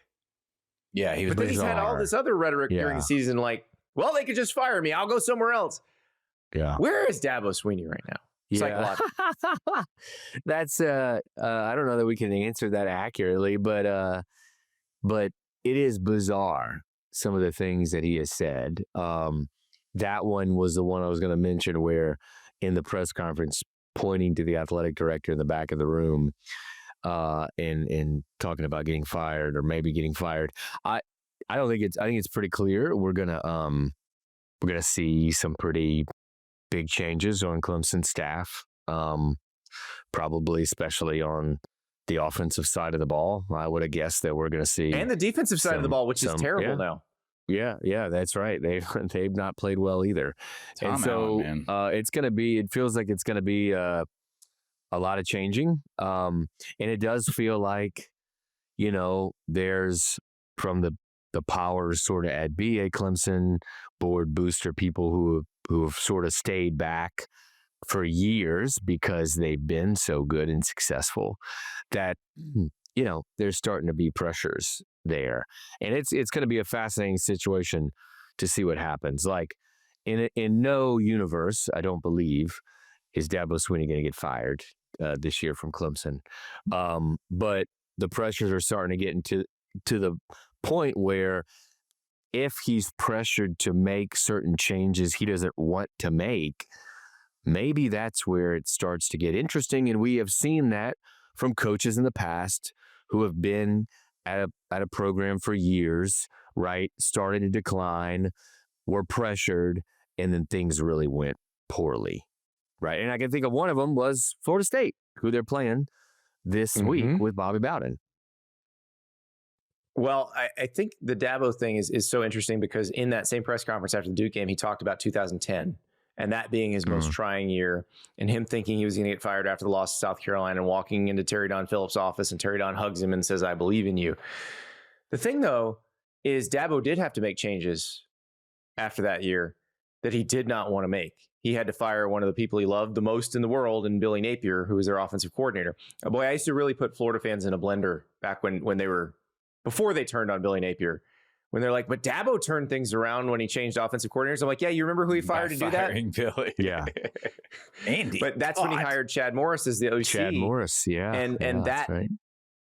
Yeah, he was. But then he's had all this other rhetoric during the season, like, well, they could just fire me. I'll go somewhere else. Yeah. Where is Dabo Swinney right now? Psychologically. That's I don't know that we can answer that accurately, but it is bizarre, some of the things that he has said. That one was the one I was going to mention, where in the press conference, pointing to the athletic director in the back of the room, and talking about getting fired or maybe getting fired. I think it's pretty clear we're gonna see some pretty big changes on Clemson staff, probably especially on the offensive side of the ball. I would have guessed that we're going to see, and the defensive side of the ball, which is terrible now. Yeah, that's right. They've not played well either. And so it's going to be, it feels like it's going to be a lot of changing. And it does feel like, there's from the powers sort of at BA Clemson, board booster people who have sort of stayed back for years because they've been so good and successful that, there's starting to be pressures there. And it's going to be a fascinating situation to see what happens. Like in no universe, I don't believe, is Dabo Swinney going to get fired this year from Clemson. But the pressures are starting to get to the point where if he's pressured to make certain changes he doesn't want to make, maybe that's where it starts to get interesting. And we have seen that from coaches in the past who have been at a program for years, right? Started to decline, were pressured, and then things really went poorly, right? And I can think of one of them was Florida State, who they're playing this week with Bobby Bowden. Well, I think the Dabo thing is so interesting because in that same press conference after the Duke game, he talked about 2010 and that being his most trying year and him thinking he was going to get fired after the loss to South Carolina and walking into Terry Don Phillips' office and Terry Don hugs him and says, "I believe in you." The thing, though, is Dabo did have to make changes after that year that he did not want to make. He had to fire one of the people he loved the most in the world, and Billy Napier, who was their offensive coordinator. Boy, I used to really put Florida fans in a blender back when they were, before they turned on Billy Napier, when they're like, but Dabo turned things around when he changed offensive coordinators. I'm like, yeah, you remember who he fired to do that? Billy. Yeah. Andy. But that's when he hired Chad Morris as the OC. Chad Morris, yeah. And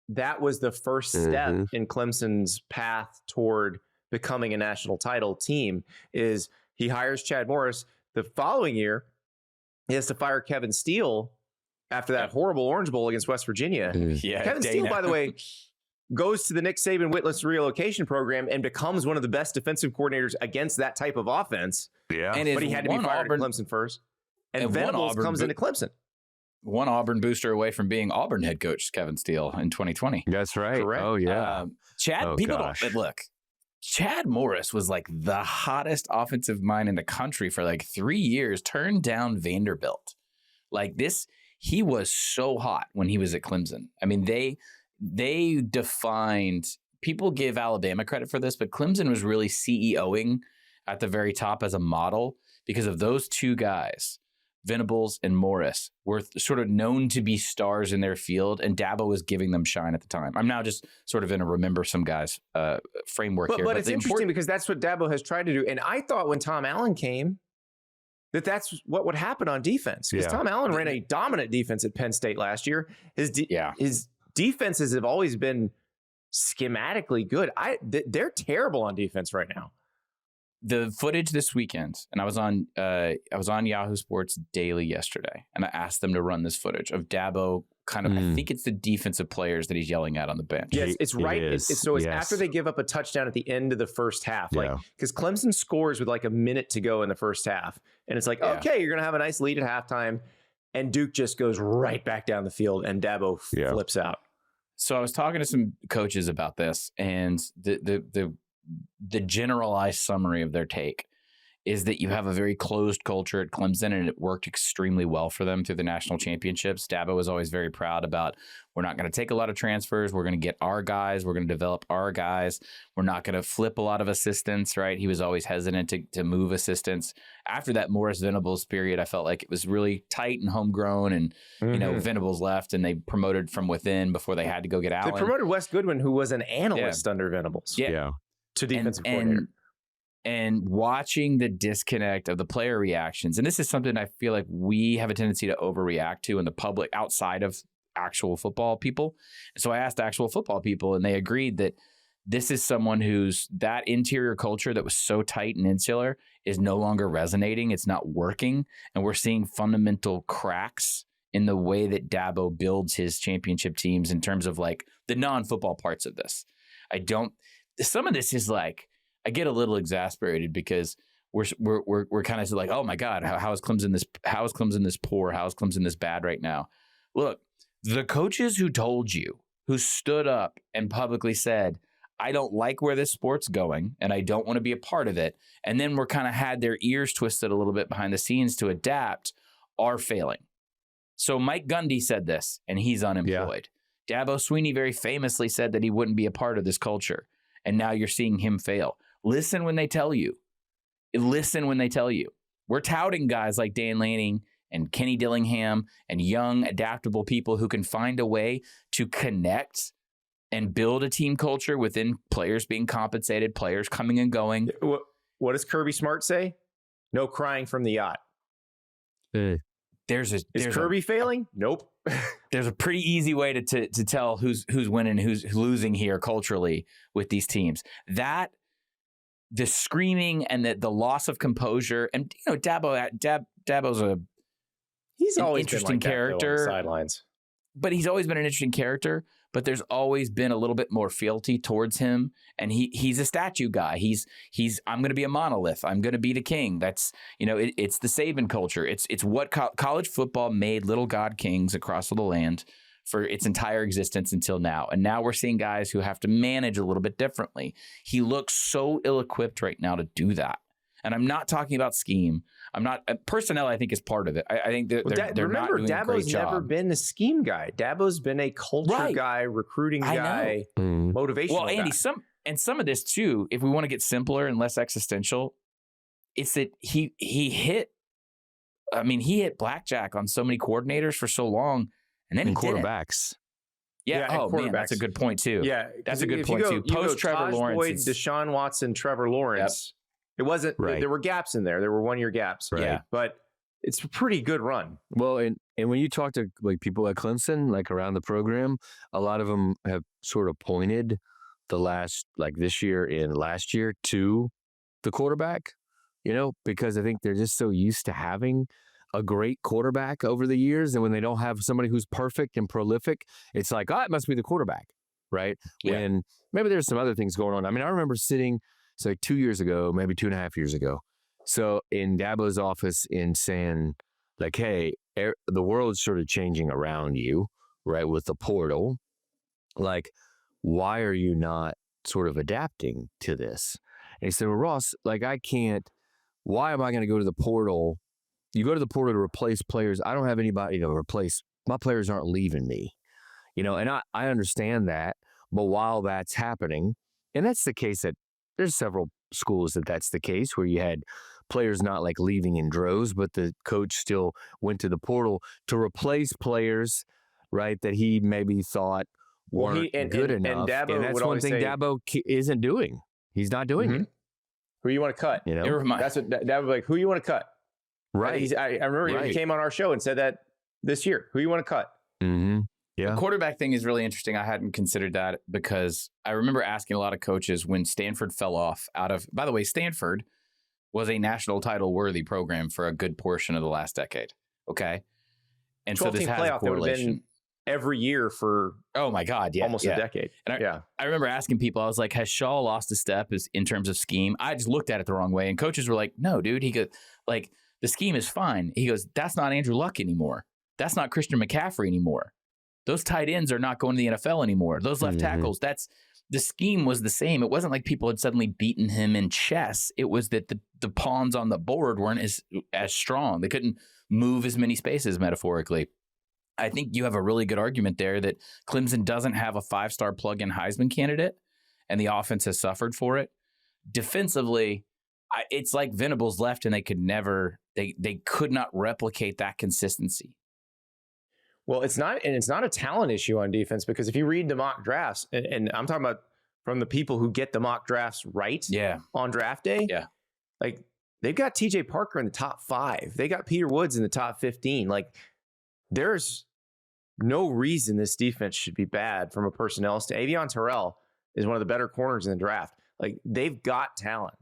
that was the first step in Clemson's path toward becoming a national title team, is he hires Chad Morris. The following year, he has to fire Kevin Steele after that horrible Orange Bowl against West Virginia. Yeah, Kevin Steele, by the way, goes to the Nick Saban Witless relocation program and becomes one of the best defensive coordinators against that type of offense. Yeah. But he had to be fired at Clemson first. And Venables comes into Clemson. One Auburn booster away from being Auburn head coach, Kevin Steele, in 2020. That's right. Correct. Oh, yeah. Chad Morris was like the hottest offensive mind in the country for like 3 years, turned down Vanderbilt. Like this, he was so hot when he was at Clemson. I mean, they defined, people give Alabama credit for this, but Clemson was really CEOing at the very top as a model because of those two guys. Venables and Morris were sort of known to be stars in their field, and Dabo was giving them shine at the time. I'm now just sort of in a remember some guys framework here. But it's interesting because that's what Dabo has tried to do. And I thought when Tom Allen came, that's what would happen on defense. Because Tom Allen ran a dominant defense at Penn State last year. His defenses have always been schematically good. They're terrible on defense right now. The footage this weekend, and I was on Yahoo Sports Daily yesterday, and I asked them to run this footage of Dabo. I think it's the defensive players that he's yelling at on the bench. Yes, it's right. It's after they give up a touchdown at the end of the first half, because Clemson scores with like a minute to go in the first half, and it's like, okay, you're gonna have a nice lead at halftime, and Duke just goes right back down the field, and Dabo flips out. So I was talking to some coaches about this, and the generalized summary of their take is that you have a very closed culture at Clemson, and it worked extremely well for them through the national championships. Dabo was always very proud about, we're not going to take a lot of transfers. We're going to get our guys. We're going to develop our guys. We're not going to flip a lot of assistants, right? He was always hesitant to move assistants. After that Morris Venables period, I felt like it was really tight and homegrown, and Venables left, and they promoted from within before they had to go get Allen. They promoted Wes Goodwin, who was an analyst under Venables. Yeah. To defensive coordinator. And watching the disconnect of the player reactions, and this is something I feel like we have a tendency to overreact to in the public outside of actual football people. So I asked actual football people, and they agreed that this is someone who's, that interior culture that was so tight and insular is no longer resonating. It's not working. And we're seeing fundamental cracks in the way that Dabo builds his championship teams in terms of like the non-football parts of this. Some of this is like, I get a little exasperated because we're kind of like, oh my God, how is Clemson this poor? How is Clemson this bad right now? Look, the coaches who told you, who stood up and publicly said, I don't like where this sport's going and I don't want to be a part of it, and then were kind of had their ears twisted a little bit behind the scenes to adapt, are failing. So Mike Gundy said this, and he's unemployed. Yeah. Dabo Swinney very famously said that he wouldn't be a part of this culture, and now you're seeing him fail. Listen when they tell you. Listen when they tell you. We're touting guys like Dan Lanning and Kenny Dillingham and young, adaptable people who can find a way to connect and build a team culture within players being compensated, players coming and going. What does Kirby Smart say? No crying from the yacht. Is Kirby failing? Nope. There's a pretty easy way to tell who's winning, who's losing here culturally with these teams. That the screaming and the loss of composure, and Dabo's he's an always interesting been like character, that, though, on the sidelines. But he's always been an interesting character. But there's always been a little bit more fealty towards him, and he's a statue guy. He's I'm going to be a monolith. I'm going to be the king. That's it's the Saban culture. It's what college football made little god kings across the land for its entire existence until now. And now we're seeing guys who have to manage a little bit differently. He looks so ill-equipped right now to do that. And I'm not talking about scheme. I'm not personnel. I think is part of it. I think they're not doing a great job. Dabo's never been a scheme guy. Dabo's been a culture guy, recruiting guy, motivational Well, Andy, guy. some of this too. If we want to get simpler and less existential, it's that he hit. I mean, he hit blackjack on so many coordinators for so long, and then quarterbacks. Yeah. Oh man, that's a good point too. Yeah, that's a good point too. Post Trevor Lawrence, Boyd, Deshaun Watson, Trevor Lawrence. Yep. It wasn't. Right. There were gaps in there. There were 1-year gaps. Right. Yeah, but it's a pretty good run. Well, and when you talk to like people at Clemson, like around the program, a lot of them have sort of pointed the last, like this year and last year, to the quarterback. Because I think they're just so used to having a great quarterback over the years, and when they don't have somebody who's perfect and prolific, it's like, it must be the quarterback, right? Yeah. When maybe there's some other things going on. I mean, I remember sitting. So 2 years ago, maybe 2.5 years ago, so in Dabo's office and saying, like, hey, the world's sort of changing around you, right, with the portal. Like, why are you not sort of adapting to this? And he said, well, Ross, like, why am I going to go to the portal? You go to the portal to replace players. I don't have anybody to replace. My players aren't leaving me, and I understand that. But while that's happening, and that's the case at there's several schools that's the case where you had players not like leaving in droves, but the coach still went to the portal to replace players, right, that he maybe thought weren't good enough. And that's one thing Dabo isn't doing. He's not doing it. Who you want to cut? That's what Dabo like. Who you want to cut? Right. I remember he came on our show and said that this year. Who you want to cut? Mm-hmm. Yeah. The quarterback thing is really interesting. I hadn't considered that because I remember asking a lot of coaches when Stanford fell off by the way, Stanford was a national title worthy program for a good portion of the last decade. Okay. And so this has a correlation every year for oh my God, almost a decade. And I remember asking people, I was like, has Shaw lost a step in terms of scheme? I just looked at it the wrong way. And coaches were like, no, dude. He goes, like, the scheme is fine. He goes, that's not Andrew Luck anymore. That's not Christian McCaffrey anymore. Those tight ends are not going to the NFL anymore. Those left tackles, the scheme was the same. It wasn't like people had suddenly beaten him in chess. It was that the pawns on the board weren't as strong. They couldn't move as many spaces, metaphorically. I think you have a really good argument there that Clemson doesn't have a 5-star plug-in Heisman candidate, and the offense has suffered for it. Defensively, it's like Venables left, and they could not replicate that consistency. Well, it's not a talent issue on defense, because if you read the mock drafts, and I'm talking about from the people who get the mock drafts right on draft day, like they've got TJ Parker in the top 5. They got Peter Woods in the top 15. Like, there's no reason this defense should be bad from a personnel standpoint. Avion Terrell is one of the better corners in the draft. Like, they've got talent.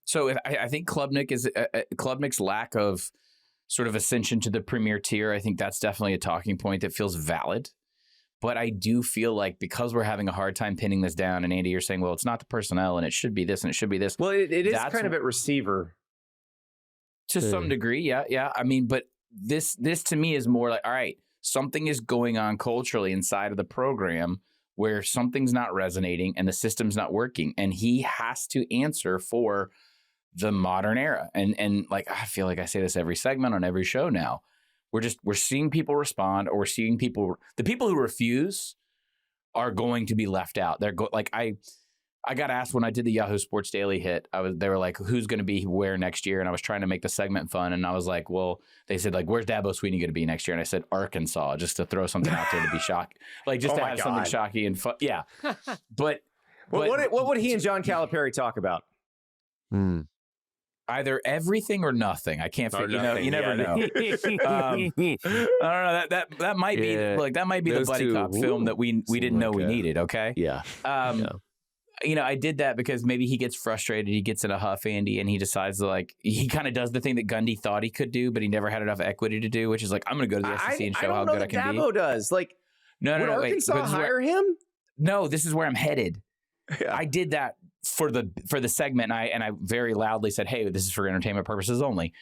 So I think Klubnik's lack of sort of ascension to the premier tier, I think that's definitely a talking point that feels valid. But I do feel like because we're having a hard time pinning this down, and Andy, you're saying, well, it's not the personnel and it should be this and it should be this. Well, it is kind of at receiver. To some degree, yeah. I mean, but this to me is more like, all right, something is going on culturally inside of the program where something's not resonating and the system's not working. And he has to answer for the modern era. And like, I feel like I say this every segment on every show now. We're seeing people respond, or we're seeing the people who refuse are going to be left out. I got asked when I did the Yahoo Sports Daily hit. They were like, "Who's going to be where next year?" And I was trying to make the segment fun, and I was like, "Well," they said, like, "Where's Dabo Swinney going to be next year?" And I said, "Arkansas," just to throw something out there to be shocked, like just to have something shocky and fun. Yeah, but what would he and John Calipari talk about? Either everything or nothing. I can't figure. You never know. I don't know. That might be that might be the buddy cop film that we didn't know we needed. Okay. Yeah. I did that because maybe he gets frustrated. He gets in a huff, Andy, and he decides to he kind of does the thing that Gundy thought he could do, but he never had enough equity to do, which is I'm going to go to the SEC and show how good I can be. Dabo does. No. Would Arkansas hire him? No, this is where I'm headed. Yeah. I did that for the segment, and I very loudly said, "Hey, this is for entertainment purposes only."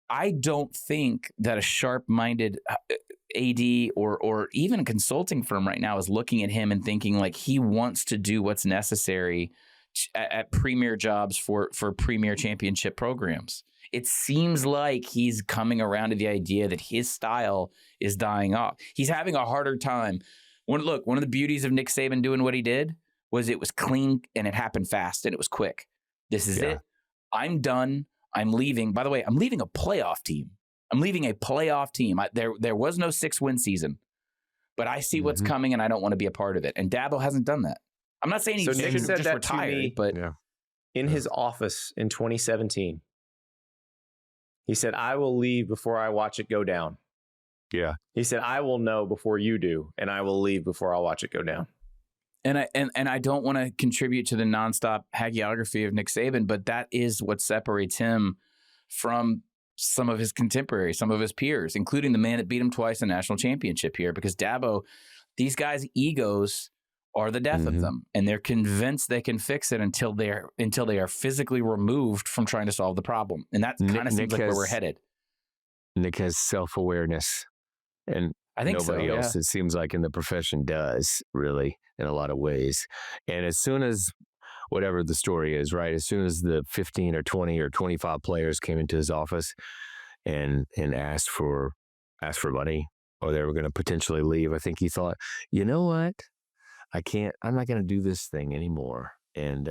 I don't think that a sharp-minded AD or even a consulting firm right now is looking at him and thinking he wants to do what's necessary at premier jobs for premier championship programs. It seems like he's coming around to the idea that his style is dying off. He's having a harder time. One of the beauties of Nick Saban doing what he did was it was clean and it happened fast and it was quick. This is it. I'm done. I'm leaving. By the way, I'm leaving a playoff team. There was no 6-win season, but I see what's coming and I don't want to be a part of it. And Dabo hasn't done that. I'm not saying he should just retire, but in his office in 2017, he said, "I will leave before I watch it go down." Yeah. He said, "I will know before you do, and I will leave before I'll watch it go down." And I don't want to contribute to the nonstop hagiography of Nick Saban, but that is what separates him from some of his contemporaries, some of his peers, including the man that beat him twice in the national championship here. Because Dabo, these guys' egos are the death of them, and they're convinced they can fix it until they are physically removed from trying to solve the problem. And that kind of seems like where we're headed. Nick has self-awareness, and I think nobody else, it seems like, in the profession does, really, in a lot of ways. And as soon as, whatever the story is, right, as soon as the 15 or 20 or 25 players came into his office and asked for money, or they were going to potentially leave, I think he thought, you know what? I'm not going to do this thing anymore. And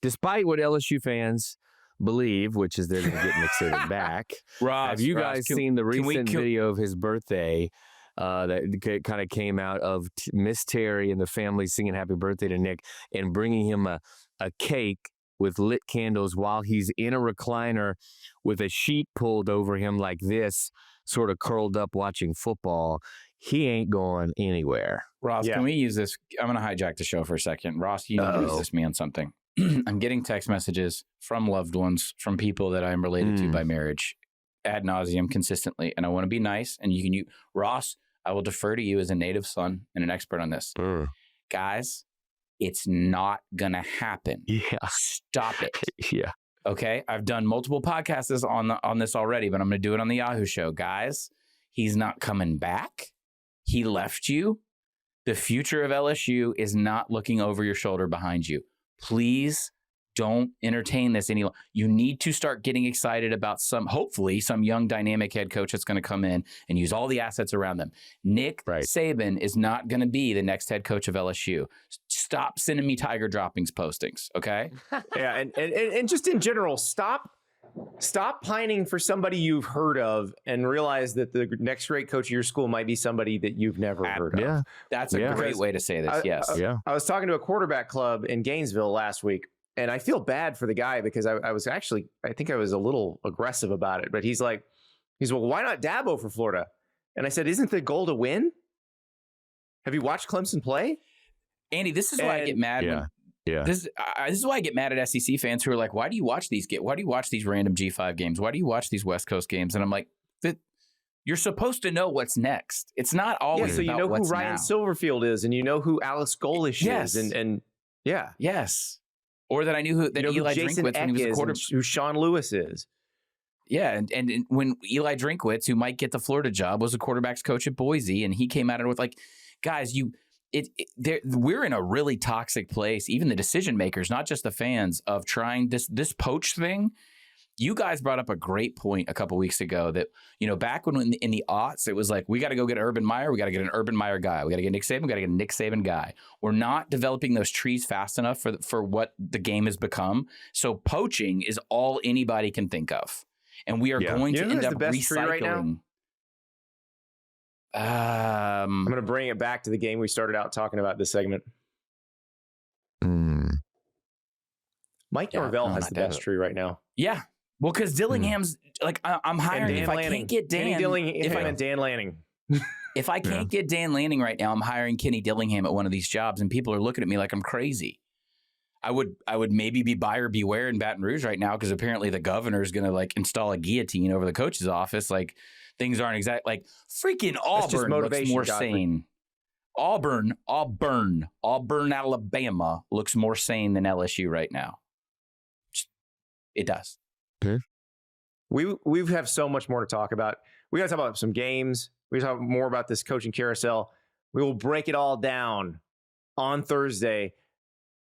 despite what LSU fans believe, which is they're going to get Nick Saban back, have you guys seen the recent video of his birthday that kind of came out of Miss Terry and the family singing happy birthday to Nick and bringing him a cake with lit candles while he's in a recliner with a sheet pulled over him like this, sort of curled up watching football? He ain't going anywhere. Ross, can we use this? I'm going to hijack the show for a second. Ross, you need to resist me on something. I'm getting text messages from loved ones, from people that I'm related to by marriage, ad nauseum, consistently. And I want to be nice. And Ross, I will defer to you as a native son and an expert on this. Guys, it's not going to happen. Yeah. Stop it. Yeah. Okay. I've done multiple podcasts on this already, but I'm going to do it on the Yahoo show. Guys, he's not coming back. He left you. The future of LSU is not looking over your shoulder behind you. Please don't entertain this any longer. You need to start getting excited about hopefully some young dynamic head coach that's going to come in and use all the assets around them. Nick Saban is not going to be the next head coach of LSU. Stop sending me Tiger droppings postings, okay? Yeah, and just in general, stop pining for somebody you've heard of and realize that the next great coach of your school might be somebody that you've never heard of. Yeah. That's a great way to say this. Yes. I was talking to a quarterback club in Gainesville last week, and I feel bad for the guy because I think I was a little aggressive about it, but he's well, why not Dabo for Florida? And I said, isn't the goal to win? Have you watched Clemson play? Andy, this is why I get mad when this is why I get mad at SEC fans who are like, why do you watch these random G5 games? Why do you watch these West Coast games? And I'm like, you're supposed to know what's next. It's not always so you know who Ryan Silverfield is, and you know who Alice Golish is, and or that I knew who Eli Drinkwitz when he was a quarterback, who Sean Lewis is. Yeah, and when Eli Drinkwitz, who might get the Florida job, was a quarterback's coach at Boise, and he came at it with guys, we're in a really toxic place. Even the decision makers, not just the fans, of trying this poach thing. you guys brought up a great point a couple weeks ago that, back when in the aughts, it was like, we got to go get Urban Meyer. We got to get an Urban Meyer guy. We got to get Nick Saban. We got to get a Nick Saban guy. We're not developing those trees fast enough for what the game has become. So poaching is all anybody can think of. And we are going to end up recycling. Right now? I'm going to bring it back to the game we started out talking about this segment. Mike Norvell has the best tree right now. Yeah. Well, because Dillingham's like, I'm hiring. If I can't get Dan Dillingham and Dan Lanning. If I can't get Dan Lanning right now, I'm hiring Kenny Dillingham at one of these jobs, and people are looking at me like I'm crazy. I would maybe be buyer beware in Baton Rouge right now, because apparently the governor is going to like install a guillotine over the coach's office. Like, things aren't exact. Like, freaking Auburn looks more sane. Auburn, Alabama looks more sane than LSU right now. It does. Okay. We have so much more to talk about. We got to talk about some games. We got to talk more about this coaching carousel. We will break it all down on Thursday.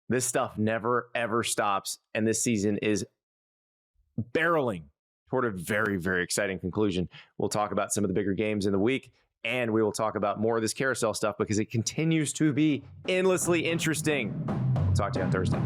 This stuff never, ever stops. And this season is barreling toward a very, very exciting conclusion. We'll talk about some of the bigger games in the week, and we will talk about more of this carousel stuff because it continues to be endlessly interesting. We'll talk to you on Thursday.